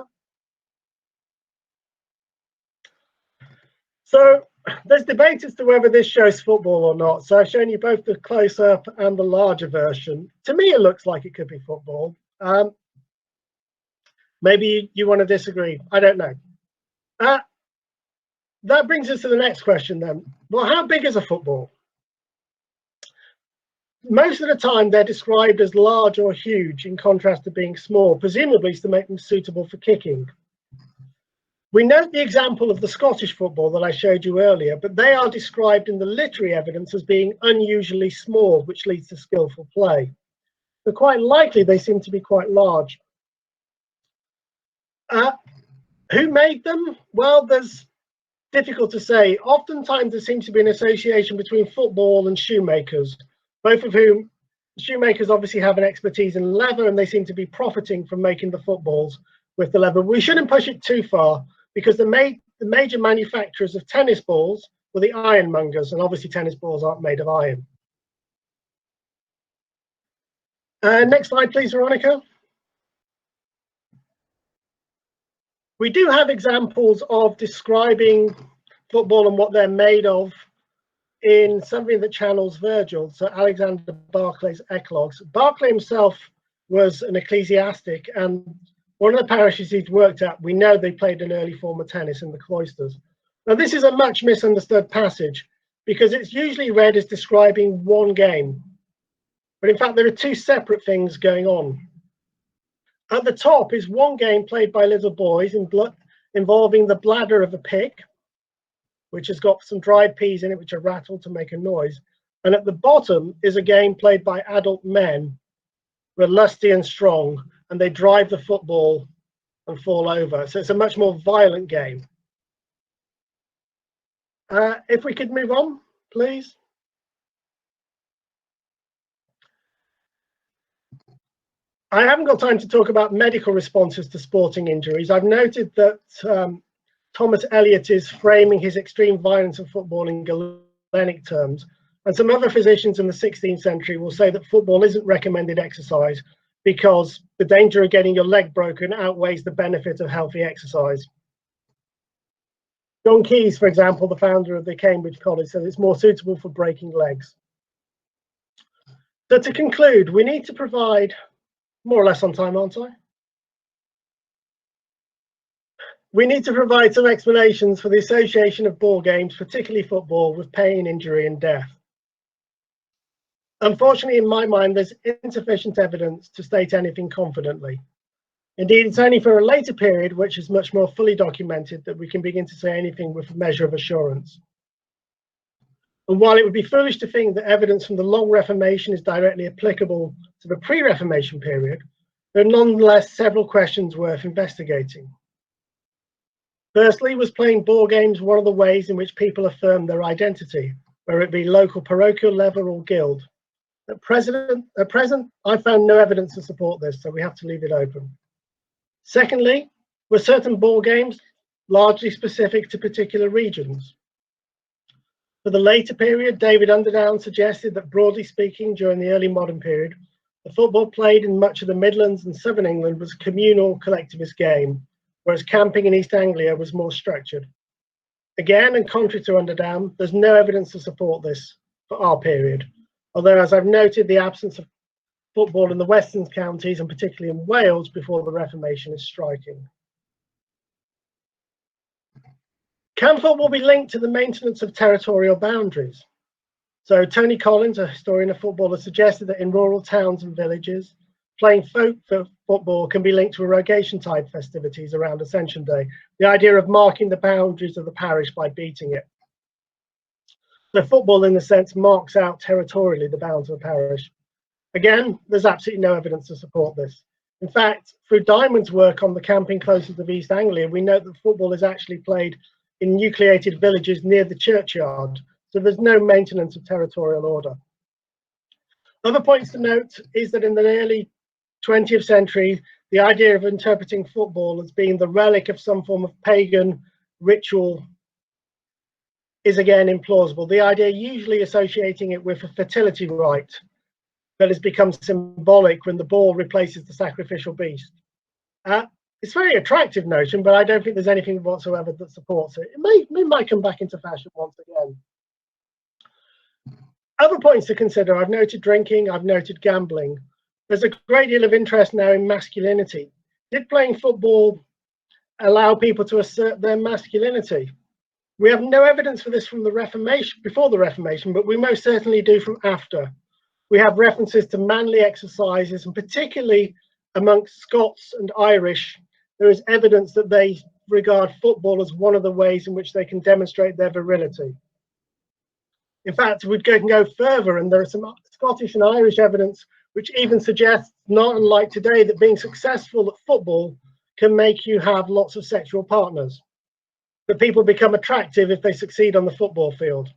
So there's debate as to whether this shows football or not. So I've shown you both the close-up and the larger version. To me, it looks like it could be football. Maybe you want to disagree. I don't know. That brings us to the next question then. Well, how big is a football? Most of the time, they're described as large or huge in contrast to being small, presumably to make them suitable for kicking. We note the example of the Scottish football that I showed you earlier, but they are described in the literary evidence as being unusually small, which leads to skillful play. But quite likely, they seem to be quite large. Who made them? Well, there's difficult to say. Oftentimes, there seems to be an association between football and shoemakers, both of whom, shoemakers obviously have an expertise in leather, and they seem to be profiting from making the footballs with the leather. We shouldn't push it too far, because the major manufacturers of tennis balls were the ironmongers, and obviously tennis balls aren't made of iron. Next slide, please, Veronica. We do have examples of describing football and what they're made of in something that channels Virgil, so Alexander Barclay's Eclogues. Barclay himself was an ecclesiastic, and one of the parishes he'd worked at, we know they played an early form of tennis in the cloisters. Now, this is a much misunderstood passage because it's usually read as describing one game. But in fact, there are two separate things going on. At the top is one game played by little boys involving the bladder of a pig, which has got some dried peas in it, which are rattled to make a noise. And at the bottom is a game played by adult men who are lusty and strong, and they drive the football and fall over. So it's a much more violent game. If we could move on, please. I haven't got time to talk about medical responses to sporting injuries. I've noted that Thomas Eliot is framing his extreme violence of football in Galenic terms, and some other physicians in the 16th century will say that football isn't recommended exercise because the danger of getting your leg broken outweighs the benefit of healthy exercise. John Keyes, for example, the founder of the Cambridge College, says it's more suitable for breaking legs. So to conclude, we need to provide, more or less on time, aren't I? We need to provide some explanations for the association of ball games, particularly football, with pain, injury, and death. Unfortunately, in my mind, there's insufficient evidence to state anything confidently. Indeed, it's only for a later period, which is much more fully documented, that we can begin to say anything with a measure of assurance. And while it would be foolish to think that evidence from the long Reformation is directly applicable to the pre-Reformation period, there are nonetheless several questions worth investigating. Firstly, was playing ball games one of the ways in which people affirm their identity, whether it be local parochial level or guild? At present, I found no evidence to support this, so we have to leave it open. Secondly, were certain ball games largely specific to particular regions? For the later period, David Underdown suggested that, broadly speaking, during the early modern period, the football played in much of the Midlands and Southern England was a communal collectivist game, whereas camping in East Anglia was more structured. Again, and contrary to Underdown, there's no evidence to support this for our period. Although, as I've noted, the absence of football in the Western counties, and particularly in Wales before the Reformation, is striking. Can football be linked to the maintenance of territorial boundaries? So Tony Collins, a historian of football, has suggested that in rural towns and villages, playing folk football can be linked to Rogation-tide festivities around Ascension Day, the idea of marking the boundaries of the parish by beating it. So football, in a sense, marks out territorially the bounds of a parish. Again, there's absolutely no evidence to support this. In fact, through Diamond's work on the camping closes of East Anglia, we note that football is actually played in nucleated villages near the churchyard, so there's no maintenance of territorial order. Other points to note is that in the early 20th century, the idea of interpreting football as being the relic of some form of pagan ritual is again implausible. The idea usually associating it with a fertility rite that has become symbolic when the ball replaces the sacrificial beast. It's a very attractive notion, but I don't think there's anything whatsoever that supports it. It might come back into fashion once again. Other points to consider, I've noted drinking, I've noted gambling. There's a great deal of interest now in masculinity. Did playing football allow people to assert their masculinity? We have no evidence for this from the Reformation, before the Reformation, but we most certainly do from after. We have references to manly exercises, and particularly amongst Scots and Irish, there is evidence that they regard football as one of the ways in which they can demonstrate their virility. In fact, we can go further, and there is some Scottish and Irish evidence which even suggests, not unlike today, that being successful at football can make you have lots of sexual partners, that people become attractive if they succeed on the football field.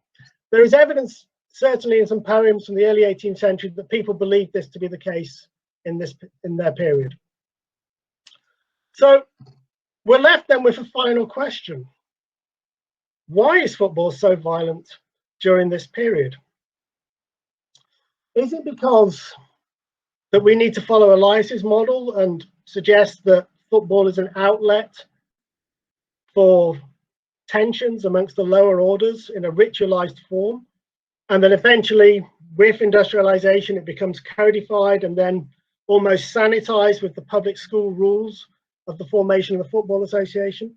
There is evidence, certainly in some poems from the early 18th century, that people believed this to be the case in their period. So we're left then with a final question. Why is football so violent during this period? Is it because that we need to follow Elias's model and suggest that football is an outlet for tensions amongst the lower orders in a ritualized form, and then eventually with industrialization it becomes codified and then almost sanitized with the public school rules of the formation of the Football Association?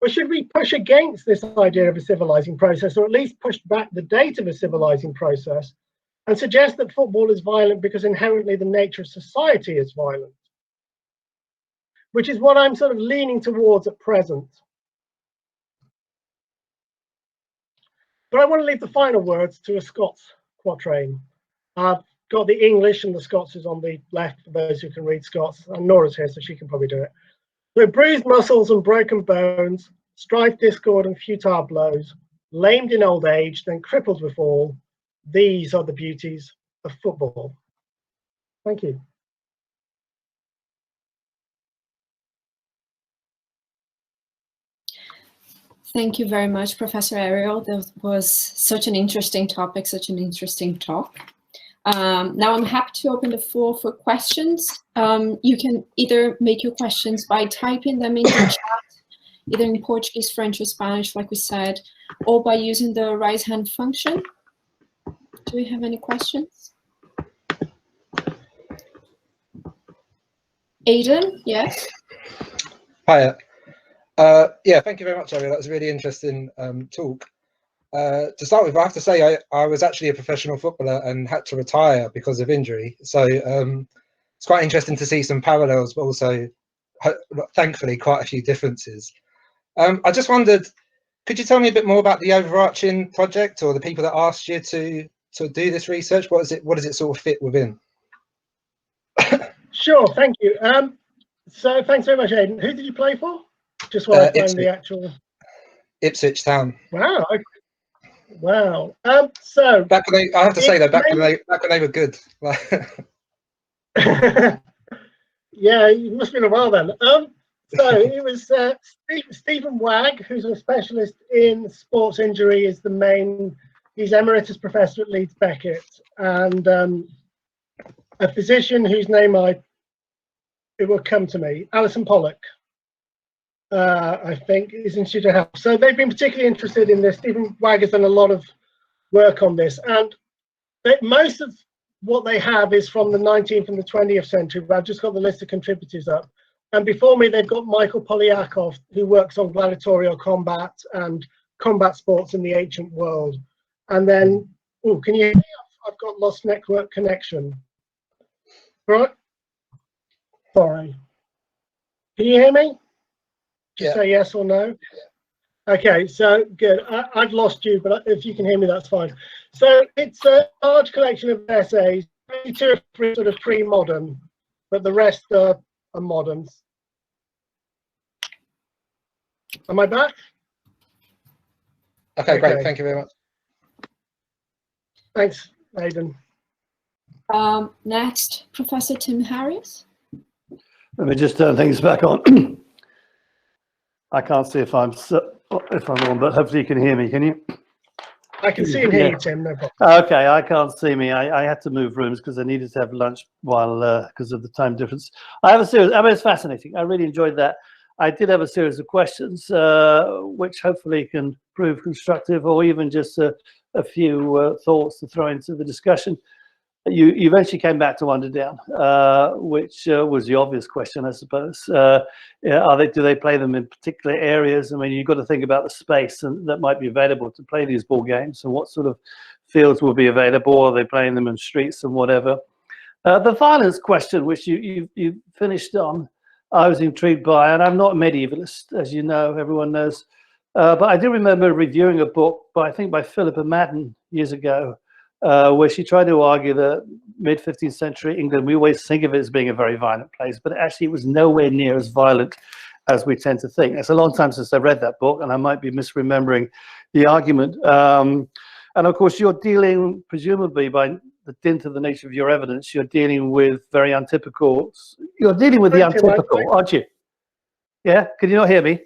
Or should we push against this idea of a civilizing process, or at least push back the date of a civilizing process, and suggest that football is violent because inherently the nature of society is violent? Which is what I'm sort of leaning towards at present. But I want to leave the final words to a Scots quatrain. I've got the English and the Scots is on the left for those who can read Scots, and Nora's here so she can probably do it. So bruised muscles and broken bones, strife, discord and futile blows, lamed in old age, then crippled withal, these are the beauties of football. Thank you. Thank you very much, Professor Ariel. That was such an interesting topic, such an interesting talk. Now I'm happy to open the floor for questions. You can either make your questions by typing them in the chat, either in Portuguese, French, or Spanish, like we said, or by using the raise hand function. Do we have any questions? Aidan, yes? Hiya. Yeah, thank you very much, Ariel. That was a really interesting talk. To start with, I have to say I was actually a professional footballer and had to retire because of injury. So it's quite interesting to see some parallels, but also, thankfully, quite a few differences. I just wondered, could you tell me a bit more about the overarching project or the people that asked you to do this research? What does it sort of fit within? Sure, thank you. So thanks very much, Aidan. Who did you play for? Just while I find the actual... Ipswich Town. Wow. Wow. So back when I have to say that back when they were good. Yeah, it must have been a while then. So it was Stephen Wagg, who's a specialist in sports injury, is the main. He's emeritus professor at Leeds Beckett, and a physician whose name it will come to me, Alison Pollock. I think, is Institute of Health. So they've been particularly interested in this. Stephen Wagger's done a lot of work on this, and most of what they have is from the 19th and the 20th century, but I've just got the list of contributors up. And before me, they've got Michael Polyakov, who works on gladiatorial combat and combat sports in the ancient world. And then, oh, can you hear me? I've got lost network connection. Right? Sorry. Can you hear me? Just say yes or no. Okay, so good. I've lost you, but if you can hear me, that's fine. So it's a large collection of essays, 2 or 3 sort of pre-modern, but the rest are moderns. Am I back? Okay, great. Thank you very much. Thanks, Aidan. Next, Professor Tim Harris. Let me just turn things back on. I can't see if I'm on, but hopefully you can hear me. Can you? I can see and hear you, Tim. No problem. Okay, I can't see me. I had to move rooms because I needed to have lunch while because of the time difference. I have a series. I mean, it's fascinating. I really enjoyed that. I did have a series of questions, which hopefully can prove constructive, or even just a few thoughts to throw into the discussion. You eventually came back to Underdown, which was the obvious question, I suppose. Do they play them in particular areas? I mean, you've got to think about the space that might be available to play these ball games, and what sort of fields will be available. Are they playing them in streets and whatever? The violence question, which you finished on, I was intrigued by, and I'm not a medievalist, as you know, everyone knows. But I do remember reviewing a book I think by Philippa Madden years ago, where she tried to argue that mid-15th century England, we always think of it as being a very violent place, but actually it was nowhere near as violent as we tend to think. It's a long time since I read that book, and I might be misremembering the argument. And of course, you're dealing, presumably by the dint of the nature of your evidence, you're dealing with very untypical, you're dealing with the untypical, aren't you? Yeah, can you not hear me?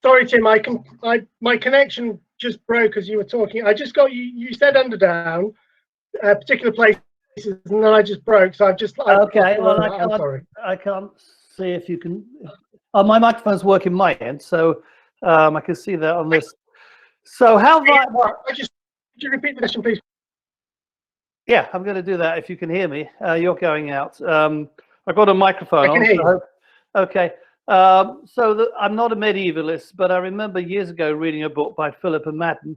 Sorry, Tim, my connection just broke as you were talking. I just got you said Underdown, particular places, and then I just broke. So I've just okay. Well, I'm sorry. I can't see if you can. Oh, my microphone's working my end, so I can see that on this. So how about? Could you repeat the question, please? Yeah, I'm going to do that. If you can hear me, you're going out. I've got a microphone on. I can hear you. Okay. I'm not a medievalist, but I remember years ago reading a book by Philippa Madden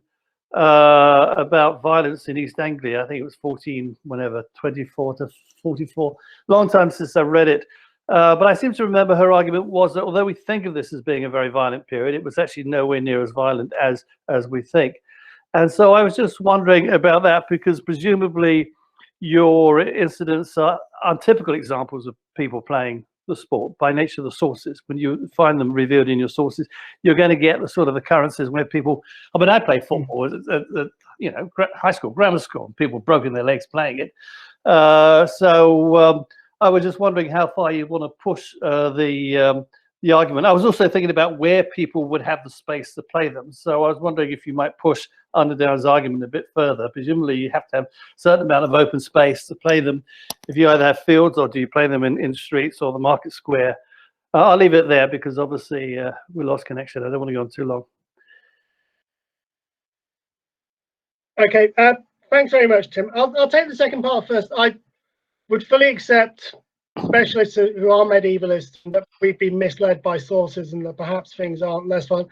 about violence in East Anglia. I think it was 24 to 44. Long time since I read it. But I seem to remember her argument was that although we think of this as being a very violent period, it was actually nowhere near as violent as we think. And so I was just wondering about that, because presumably your incidents are typical examples of people playing the sport by nature of the sources. When you find them revealed in your sources, you're going to get the sort of occurrences where people, I mean, I played football at high school, grammar school, and people broken their legs playing it. So I was just wondering how far you want to push the argument. I was also thinking about where people would have the space to play them. So I was wondering if you might push Underdown's argument a bit further. Presumably you have to have a certain amount of open space to play them. If you either have fields, or do you play them in streets or the market square? I'll leave it there, because obviously we lost connection. I don't want to go on too long. Okay, thanks very much, Tim. I'll take the second part first. I would fully accept specialists who are medievalists, and that we've been misled by sources and that perhaps things aren't less fun.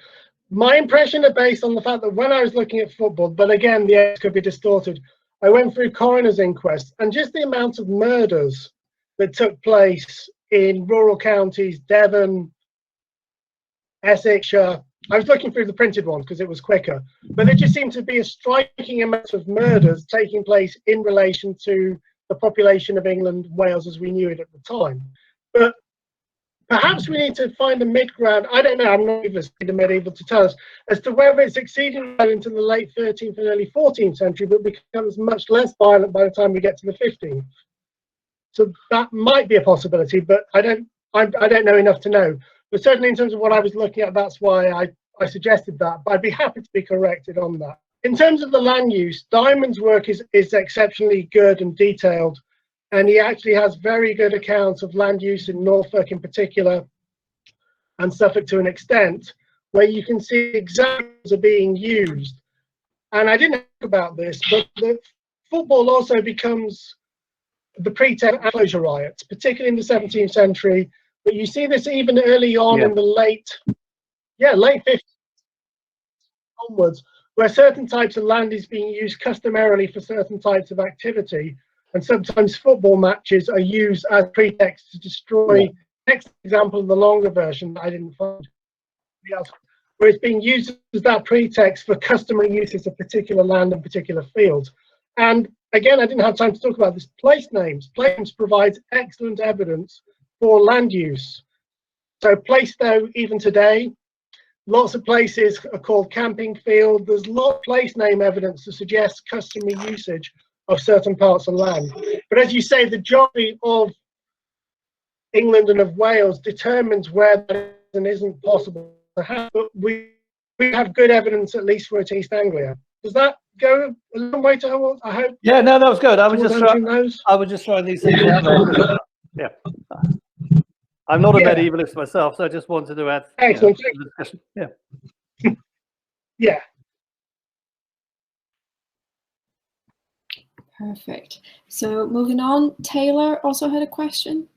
My impression are based on the fact that when I was looking at football, but again, the evidence could be distorted, I went through coroner's inquests, and just the amount of murders that took place in rural counties, Devon, Essex. I was looking through the printed one because it was quicker, but there just seemed to be a striking amount of murders taking place in relation to the population of England, Wales as we knew it at the time. But perhaps we need to find a mid-ground. I don't know, I'm not even the medieval to tell us as to whether it's exceeding into the late 13th and early 14th century, but becomes much less violent by the time we get to the 15th. So that might be a possibility, but I don't know enough to know. But certainly in terms of what I was looking at, that's why I suggested that. But I'd be happy to be corrected on that. In terms of the land use, Diamond's work is exceptionally good and detailed, and he actually has very good accounts of land use in Norfolk in particular, and Suffolk to an extent, where you can see examples are being used. And I didn't think about this, but the football also becomes the pretext of closure riots, particularly in the 17th century. But you see this even early on in the late 50s onwards, where certain types of land is being used customarily for certain types of activity. And sometimes football matches are used as pretext to destroy. Next example, the longer version that I didn't find, where it's being used as that pretext for customary uses of particular land and particular fields. And again, I didn't have time to talk about this. Place names. Place names provides excellent evidence for land use. So Plaistow, even today, lots of places are called camping field. There's a lot of place name evidence to suggest customary usage of certain parts of land. But as you say, the geography of England and of Wales determines where that is and isn't possible to have. But we have good evidence, at least for it, East Anglia. Does that go a long way to, I hope? Yeah, no, that was good. I was just throwing these things out there. Yeah. I'm not a medievalist myself, so I just wanted to add excellent to the discussion. Yeah. Yeah. Perfect. So moving on, Taylor also had a question.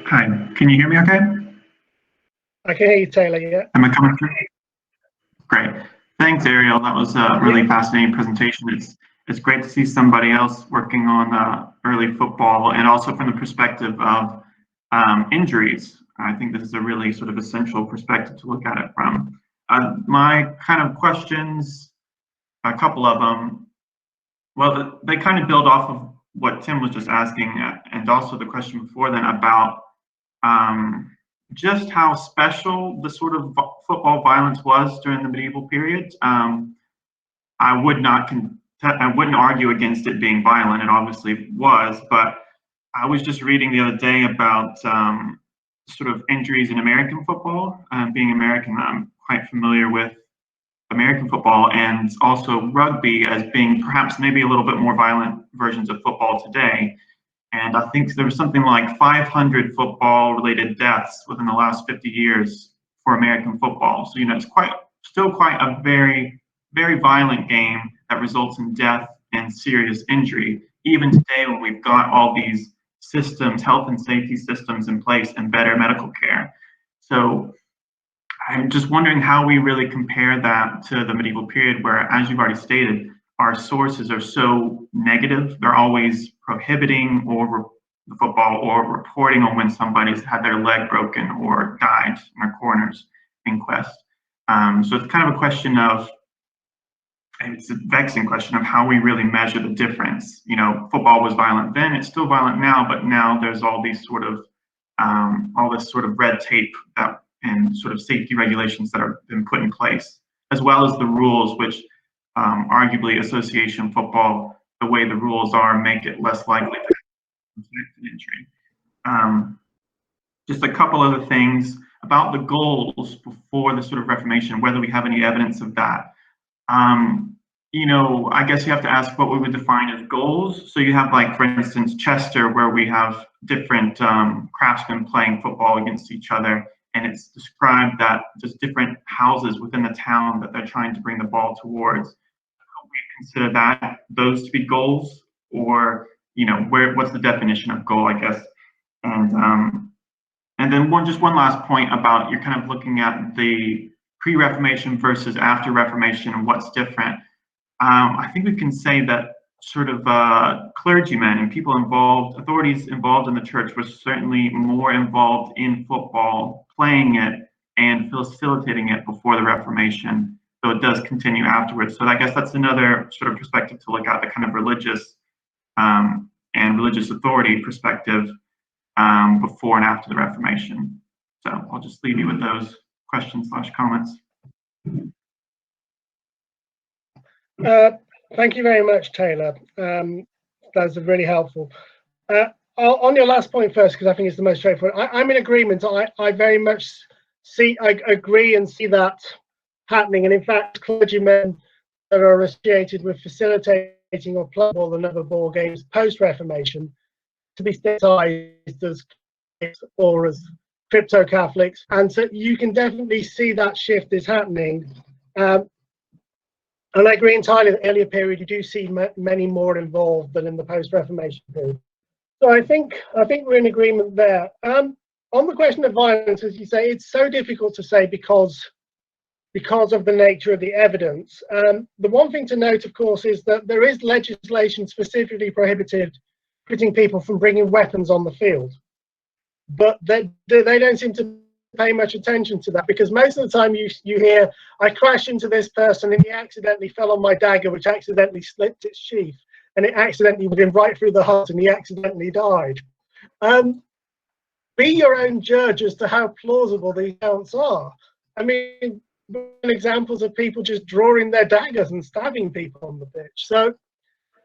Hi, can you hear me okay? I can hear you, Taylor, yeah. Am I coming through? Great. Thanks, Ariel. That was a really fascinating presentation. It's great to see somebody else working on early football, and also from the perspective of injuries. I think this is a really sort of essential perspective to look at it from. My kind of questions, a couple of them, well, they kind of build off of what Tim was just asking, and also the question before then about just how special the sort of football violence was during the medieval period. I wouldn't argue against it being violent. It obviously was, but I was just reading the other day about sort of injuries in American football. Being American, I'm quite familiar with American football, and also rugby as being perhaps maybe a little bit more violent versions of football today. And I think there was something like 500 football-related deaths within the last 50 years for American football. So, you know, it's still quite a very, very violent game that results in death and serious injury, even today when we've got all these systems, health and safety systems in place and better medical care. So I'm just wondering how we really compare that to the medieval period where, as you've already stated, our sources are so negative. They're always prohibiting or the football or reporting on when somebody's had their leg broken or died in a coroner's inquest. So it's kind of a question of, it's a vexing question of how we really measure the difference. You know, football was violent then, it's still violent now, but now there's all these sort of, all this sort of red tape that, and sort of safety regulations that have been put in place, as well as the rules, which arguably association football, the way the rules are, make it less likely to inflict an injury. Just a couple other things about the goals before the sort of Reformation, whether we have any evidence of that. You know, I guess you have to ask what we would define as goals. So you have, like, for instance, Chester, where we have different craftsmen playing football against each other, and it's described that just different houses within the town that they're trying to bring the ball towards. Could we consider those to be goals, or, you know, what's the definition of goal, I guess? And then one last point about, you're kind of looking at the pre-Reformation versus after Reformation and what's different. I think we can say that sort of clergymen and people involved, authorities involved in the church, were certainly more involved in football, playing it and facilitating it before the Reformation, though it does continue afterwards. So I guess that's another sort of perspective to look at, the kind of religious and religious authority perspective before and after the Reformation. So I'll just leave you with those questions/comments. Thank you very much, Taylor. That's really helpful. On your last point first, because I think it's the most straightforward, I'm in agreement. I very much agree and see that happening. And in fact, clergymen that are associated with facilitating or playing ball and other ball games post-Reformation to be stigmatized as or as crypto-Catholics. And so you can definitely see that shift is happening. And I agree entirely, in the earlier period, you do see many more involved than in the post-Reformation period. So I think we're in agreement there. On the question of violence, as you say, it's so difficult to say because of the nature of the evidence. The one thing to note, of course, is that there is legislation specifically prohibiting people from bringing weapons on the field. But they don't seem to pay much attention to that, because most of the time you hear, I crashed into this person and he accidentally fell on my dagger, which accidentally slipped its sheath, and it accidentally went him right through the heart and he accidentally died. Be your own judge as to how plausible these accounts are. I mean, examples of people just drawing their daggers and stabbing people on the pitch. So,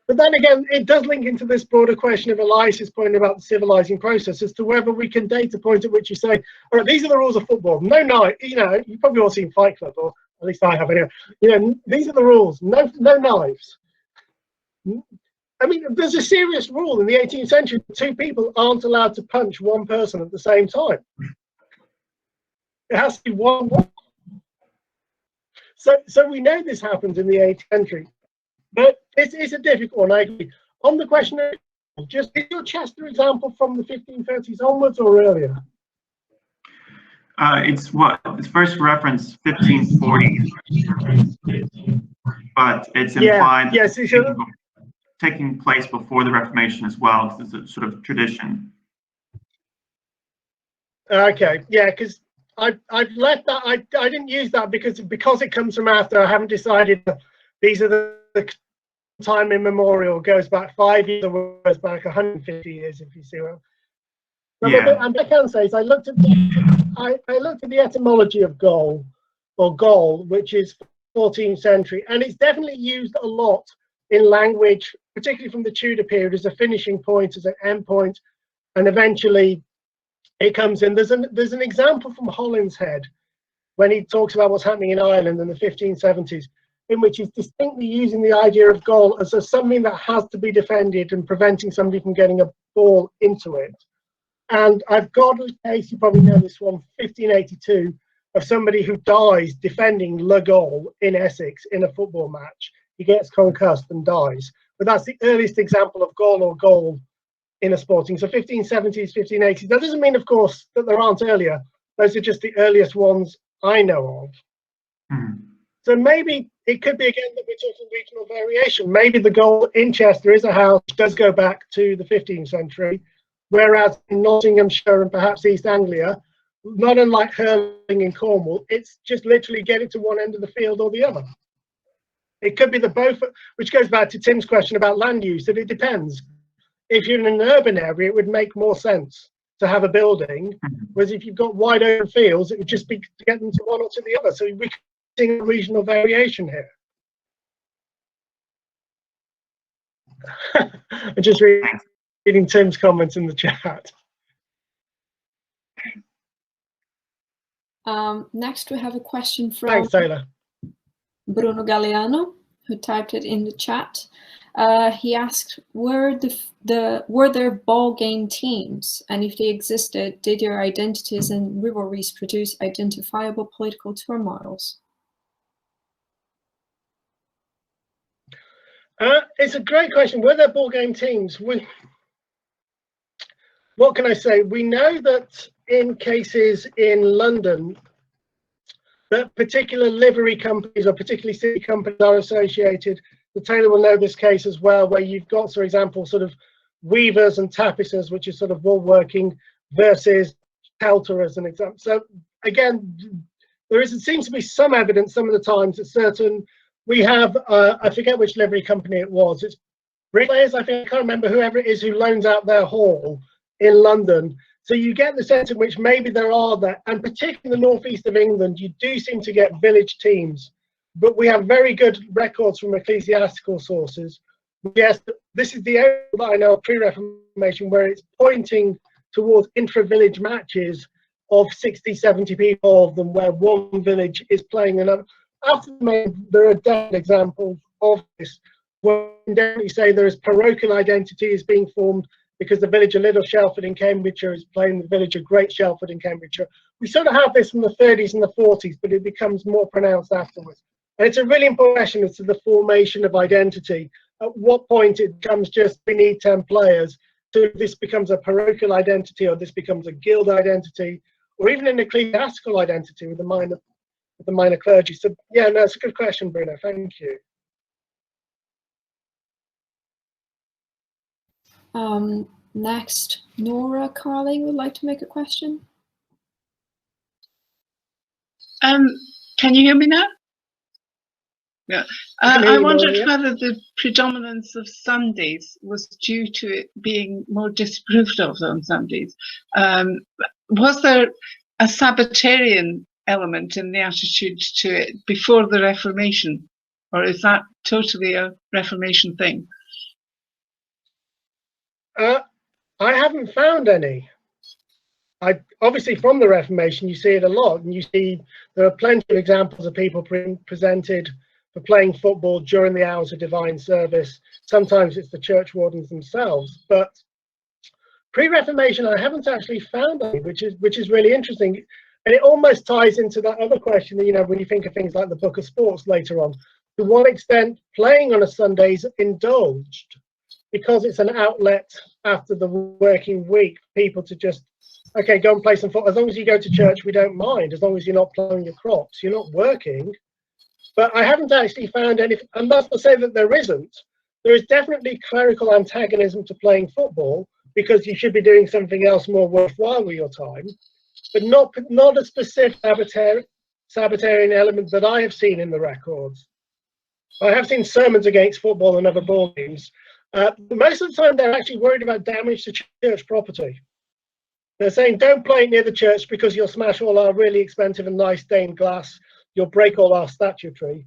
but then again, it does link into this broader question of Elias's point about the civilizing process, as to whether we can date a point at which you say, all right, these are the rules of football. No knife, you know, you've probably all seen Fight Club, or at least I have anyway. You know, these are the rules, no knives. I mean, there's a serious rule in the 18th century, two people aren't allowed to punch one person at the same time. It has to be one. So we know this happens in the 18th century, but it's a difficult one, I agree. On the question of, just is your Chester example from the 1530s onwards or earlier? It's first referenced 1540, but it's implied taking place before the Reformation as well, because it's a sort of tradition. Okay, yeah, because I've left that. I didn't use that because it comes from after. I haven't decided these are the time immemorial, goes back 5 years or goes back 150 years, if you see what. Yeah. And I can say is I looked at the etymology of goal, or goal, which is 14th century, and it's definitely used a lot in language, particularly from the Tudor period, as a finishing point, as an end point, and eventually it comes in. There's an example from Hollinshead when he talks about what's happening in Ireland in the 1570s, in which he's distinctly using the idea of goal as something that has to be defended and preventing somebody from getting a ball into it. And I've got a case, you probably know this one, 1582, of somebody who dies defending le goal in Essex in a football match. He gets concussed and dies. But that's the earliest example of goal or goal in a sporting. So 1570s, 1580s. That doesn't mean, of course, that there aren't earlier. Those are just the earliest ones I know of. So maybe it could be, again, that we're talking regional variation. Maybe the goal in Chester is a house which does go back to the 15th century, whereas in Nottinghamshire and perhaps East Anglia, not unlike hurling in Cornwall, it's just literally get it to one end of the field or the other. It could be the both, which goes back to Tim's question about land use, that it depends. If you're in an urban area, it would make more sense to have a building, whereas if you've got wide open fields, it would just be to get them to one or to the other. So we're seeing a regional variation here. I'm just reading Tim's comments in the chat. Next, we have a question from Thanks, Taylor. Bruno Galeano, who typed it in the chat. He asked, were there ball game teams, and if they existed, did their identities and rivalries produce identifiable political turmoils? It's a great question. Were there ball game teams? What can I say? We know that in cases in London, that particular livery companies or particularly city companies are associated. The Taylor will know this case as well, where you've got, for example, sort of weavers and tapicers, which is sort of woolworking, versus pelter as an example. So again, seems to be some evidence some of the times that certain, we have, I forget which livery company it was, it's bricklayers, I think, I can't remember whoever it is who loans out their hall in London. So you get the sense in which maybe there are that, and particularly in the northeast of England, you do seem to get village teams. But we have very good records from ecclesiastical sources. Yes, this is the only that I know of pre-Reformation where it's pointing towards intra-village matches of 60, 70 people of them, where one village is playing another. After there are definite examples of this, where you can definitely say there is parochial identities being formed because the village of Little Shelford in Cambridgeshire is playing the village of Great Shelford in Cambridgeshire. We sort of have this from the 30s and the 40s, but it becomes more pronounced afterwards. And it's a really important question as to the formation of identity. At what point it becomes just, we need 10 players, so this becomes a parochial identity, or this becomes a guild identity, or even an ecclesiastical identity with the minor clergy. So yeah, no, it's a good question, Bruno. Thank you. Next, Nora Carling would like to make a question. Can you hear me now? Yeah. I wondered Nora, yeah. whether the predominance of Sundays was due to it being more disapproved of on Sundays. Was there a Sabbatarian element in the attitude to it before the Reformation, or is that totally a Reformation thing? I haven't found any. Obviously from the Reformation you see it a lot, and you see there are plenty of examples of people presented for playing football during the hours of divine service. Sometimes it's the church wardens themselves, but pre-Reformation I haven't actually found any, which is really interesting. And it almost ties into that other question that, you know, when you think of things like the Book of Sports later on, to what extent playing on a Sunday is indulged, because it's an outlet after the working week, people to just, okay, go and play some football. As long as you go to church, we don't mind, as long as you're not plowing your crops, you're not working. But I haven't actually found anything, and that's to say that there isn't. There is definitely clerical antagonism to playing football, because you should be doing something else more worthwhile with your time, but not a specific Sabbatarian element that I have seen in the records. I have seen sermons against football and other ball games. Most of the time they're actually worried about damage to church property. They're saying don't play near the church because you'll smash all our really expensive and nice stained glass, you'll break all our statuary.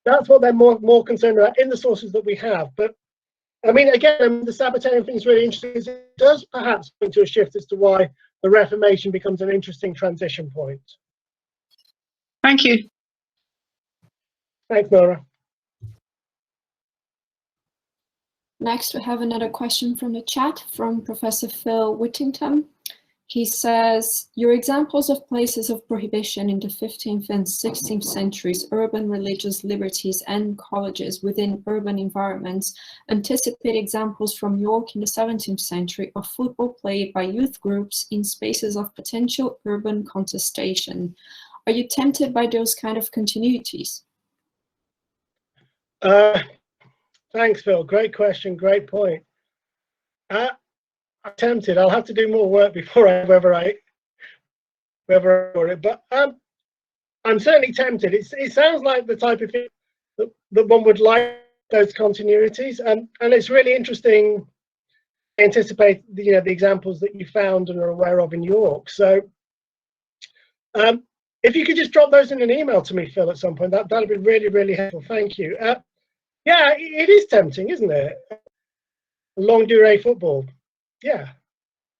That's what they're more concerned about in the sources that we have. But I mean, again, the Sabbatarian thing is really interesting, because it does perhaps point to a shift as to why the Reformation becomes an interesting transition point. Thank you. Thanks, Nora. Next, we have another question from the chat from Professor Phil Whittington. He says, your examples of places of prohibition in the 15th and 16th centuries, urban religious liberties and colleges within urban environments, anticipate examples from York in the 17th century of football played by youth groups in spaces of potential urban contestation. Are you tempted by those kind of continuities? Thanks, Phil. Great question. Great point. I'm tempted. I'll have to do more work before whether I it. But I'm certainly tempted. It sounds like the type of thing that one would like, those continuities, and it's really interesting. I anticipate the examples that you found and are aware of in York. So if you could just drop those in an email to me, Phil, at some point, that'd be really, really helpful. Thank you. Yeah, it is tempting, isn't it? Long durée football. Yeah.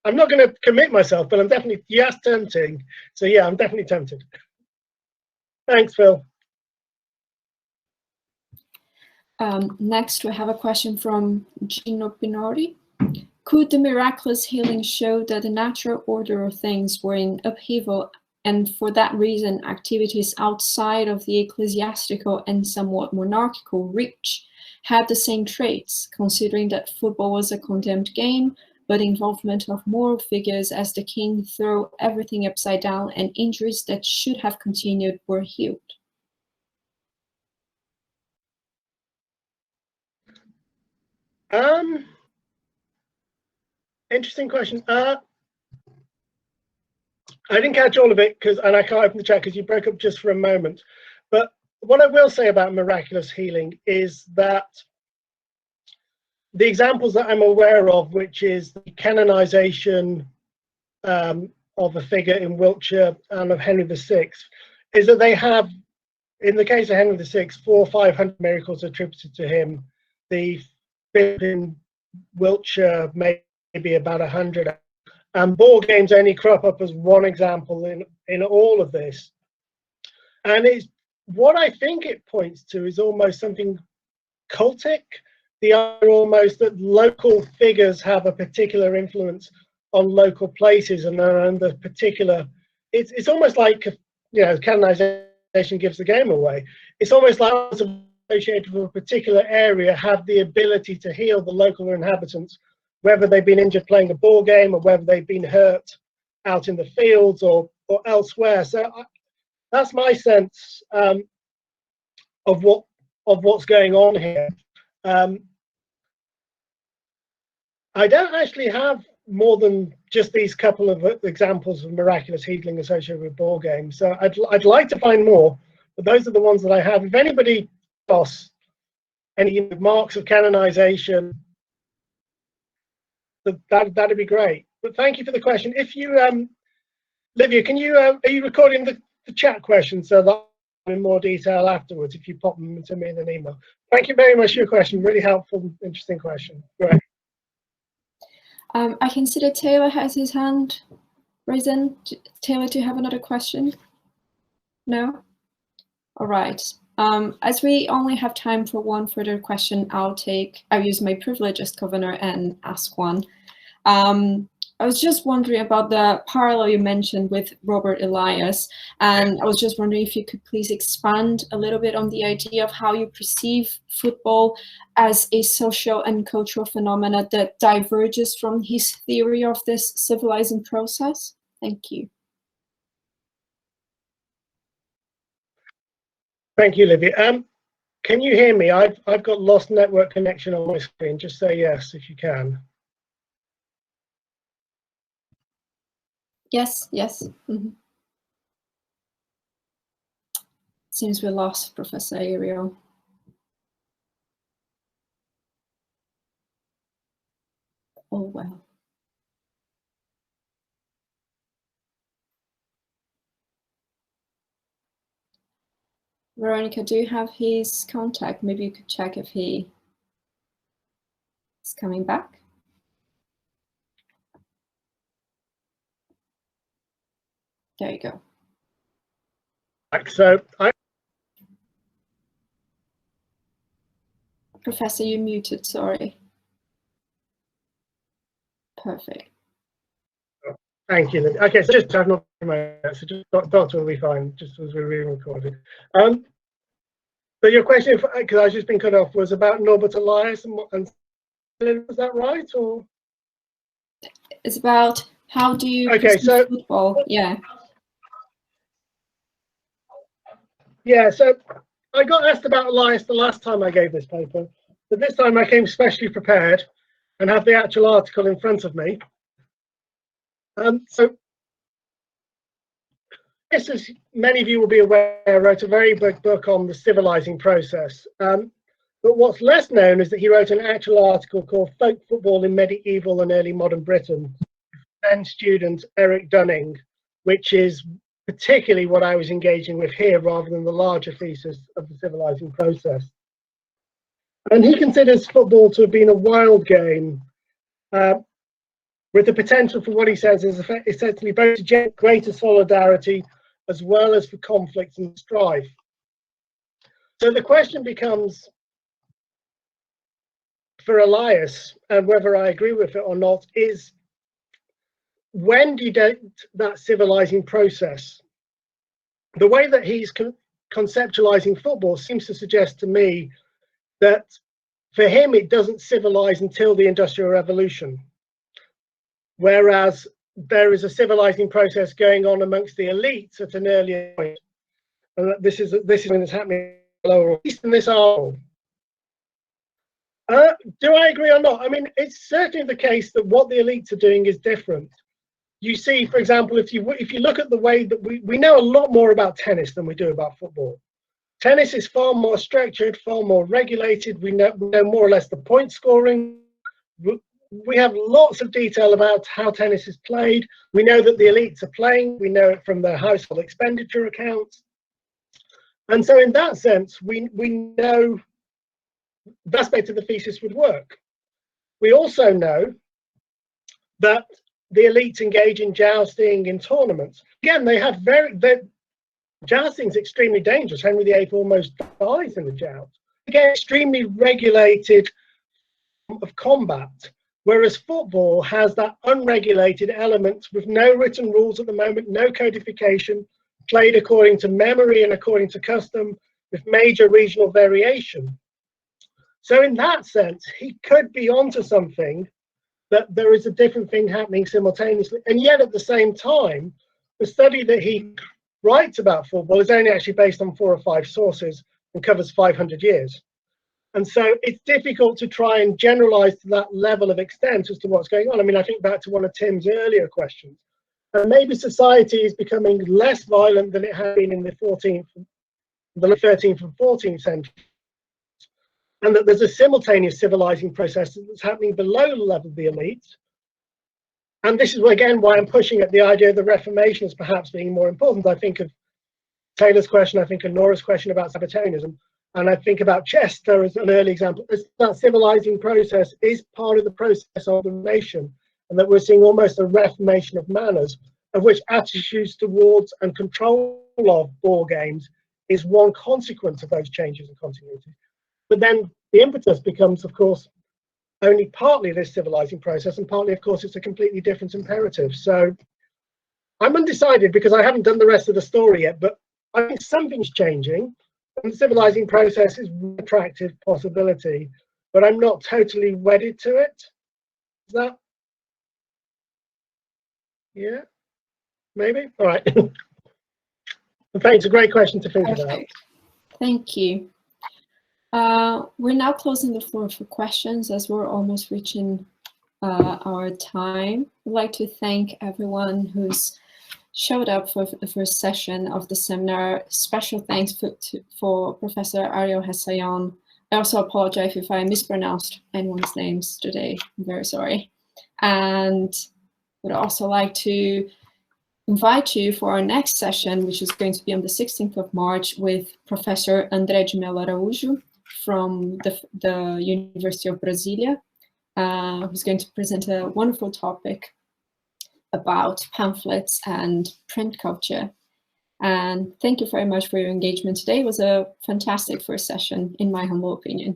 I'm not going to commit myself, but I'm definitely, yes, tempting. So yeah, I'm definitely tempted. Thanks, Phil. Next, we have a question from Gino Pinori. Could the miraculous healing show that the natural order of things were in upheaval, and for that reason, activities outside of the ecclesiastical and somewhat monarchical reach had the same traits, considering that football was a condemned game, but involvement of moral figures as the king threw everything upside down and injuries that should have continued were healed? Interesting question. I didn't catch all of it and I can't open the chat because you broke up just for a moment. But what I will say about miraculous healing is that the examples that I'm aware of, which is the canonization of a figure in Wiltshire and of Henry VI, is that they have, in the case of Henry VI, 400 or 500 miracles attributed to him. The fifth in Wiltshire maybe about 100. And ball games only crop up as one example in all of this. And it's what I think it points to is almost something cultic, the idea almost that local figures have a particular influence on local places and the particular, it's almost like, you know, canonization gives the game away. It's almost like those associated with a particular area have the ability to heal the local inhabitants, whether they've been injured playing a ball game or whether they've been hurt out in the fields or elsewhere. So that's my sense of what's going on here. I don't actually have more than just these couple of examples of miraculous healing associated with ball games. So I'd like to find more, but those are the ones that I have. If anybody else, any marks of canonization, that'd be great. But thank you for the question. If you, Lívia, can you, are you recording the chat questions so that in more detail afterwards if you pop them to me in an email? Thank you very much for your question. Really helpful, interesting question. Great. I can see that Taylor has his hand risen. Taylor, do you have another question? No? All right. As we only have time for one further question, I'll use my privilege as Convenor and ask one. I was just wondering about the parallel you mentioned with Robert Elias, and I was just wondering if you could please expand a little bit on the idea of how you perceive football as a social and cultural phenomena that diverges from his theory of this civilizing process. Thank you. Thank you, Lívia. Can you hear me? I've got lost network connection on my screen. Just say yes if you can. Yes, yes. Mm-hmm. Seems we lost Professor Ariel. Oh, well. Veronica, do you have his contact? Maybe you could check if he is coming back. There you go. So Professor, you muted, sorry. Perfect. Thank you. Okay, so just have not so just Doctor will be fine, just as we're being recorded. So your question, because I've just been cut off, was about Norbert Elias and was that right, or? It's about how do you so football? Yeah. Yeah, so I got asked about Elias the last time I gave this paper, but this time I came specially prepared and have the actual article in front of me. So this, as many of you will be aware, wrote a very big book on the civilizing process. But what's less known is that he wrote an actual article called Folk Football in Medieval and Early Modern Britain, then student Eric Dunning, which is particularly what I was engaging with here rather than the larger thesis of the civilizing process. And he considers football to have been a wild game with the potential for what he says is essentially both to generate greater solidarity as well as for conflict and strife. So the question becomes, for Elias, and whether I agree with it or not, is when do you date that civilizing process? The way that he's conceptualizing football seems to suggest to me that for him it doesn't civilize until the Industrial Revolution, whereas there is a civilizing process going on amongst the elites at an earlier point, and this is when it's happening lower east in this article. Do I agree or not? I mean, it's certainly the case that what the elites are doing is different. You see, for example, if you look at the way that we know a lot more about tennis than we do about football. Tennis is far more structured, far more regulated. We know more or less the point scoring. We have lots of detail about how tennis is played. We know that the elites are playing. We know it from their household expenditure accounts. And so in that sense, we know the aspect of the thesis would work. We also know that the elites engage in jousting in tournaments. Again, they have jousting is extremely dangerous. Henry VIII almost dies in the joust. Again, extremely regulated, of combat, whereas football has that unregulated element with no written rules at the moment, no codification, played according to memory and according to custom, with major regional variation. So in that sense, he could be onto something, that there is a different thing happening simultaneously. And yet at the same time, the study that he writes about football is only actually based on 4 or 5 sources and covers 500 years. And so it's difficult to try and generalize to that level of extent as to what's going on. I mean, I think back to one of Tim's earlier questions. And maybe society is becoming less violent than it had been in the 13th and 14th century. And that there's a simultaneous civilizing process that's happening below the level of the elites. And this is, again, why I'm pushing at the idea of the Reformation as perhaps being more important. I think of Taylor's question, I think of Nora's question about Sabbatarianism. And I think about Chester as an early example. That civilizing process is part of the process of the nation, and that we're seeing almost a reformation of manners, of which attitudes towards and control of ball games is one consequence of those changes and continuity. But then the impetus becomes, of course, only partly this civilizing process, and partly, of course, it's a completely different imperative. So I'm undecided because I haven't done the rest of the story yet, but I think something's changing. And the civilizing process is an attractive possibility, but I'm not totally wedded to it. Is that? Yeah, maybe. All right. Thanks. It's a great question to think about. Thank you. We're now closing the floor for questions as we're almost reaching our time. I'd like to thank everyone who's showed up for the first session of the seminar. Special thanks for Professor Ariel Hessayon. I also apologize if I mispronounced anyone's names today. I'm very sorry. And would also like to invite you for our next session, which is going to be on the 16th of March with Professor André de Mello Araújo from the University of Brasilia, who's going to present a wonderful topic about pamphlets and print culture. And thank you very much for your engagement today. It was a fantastic first session, in my humble opinion.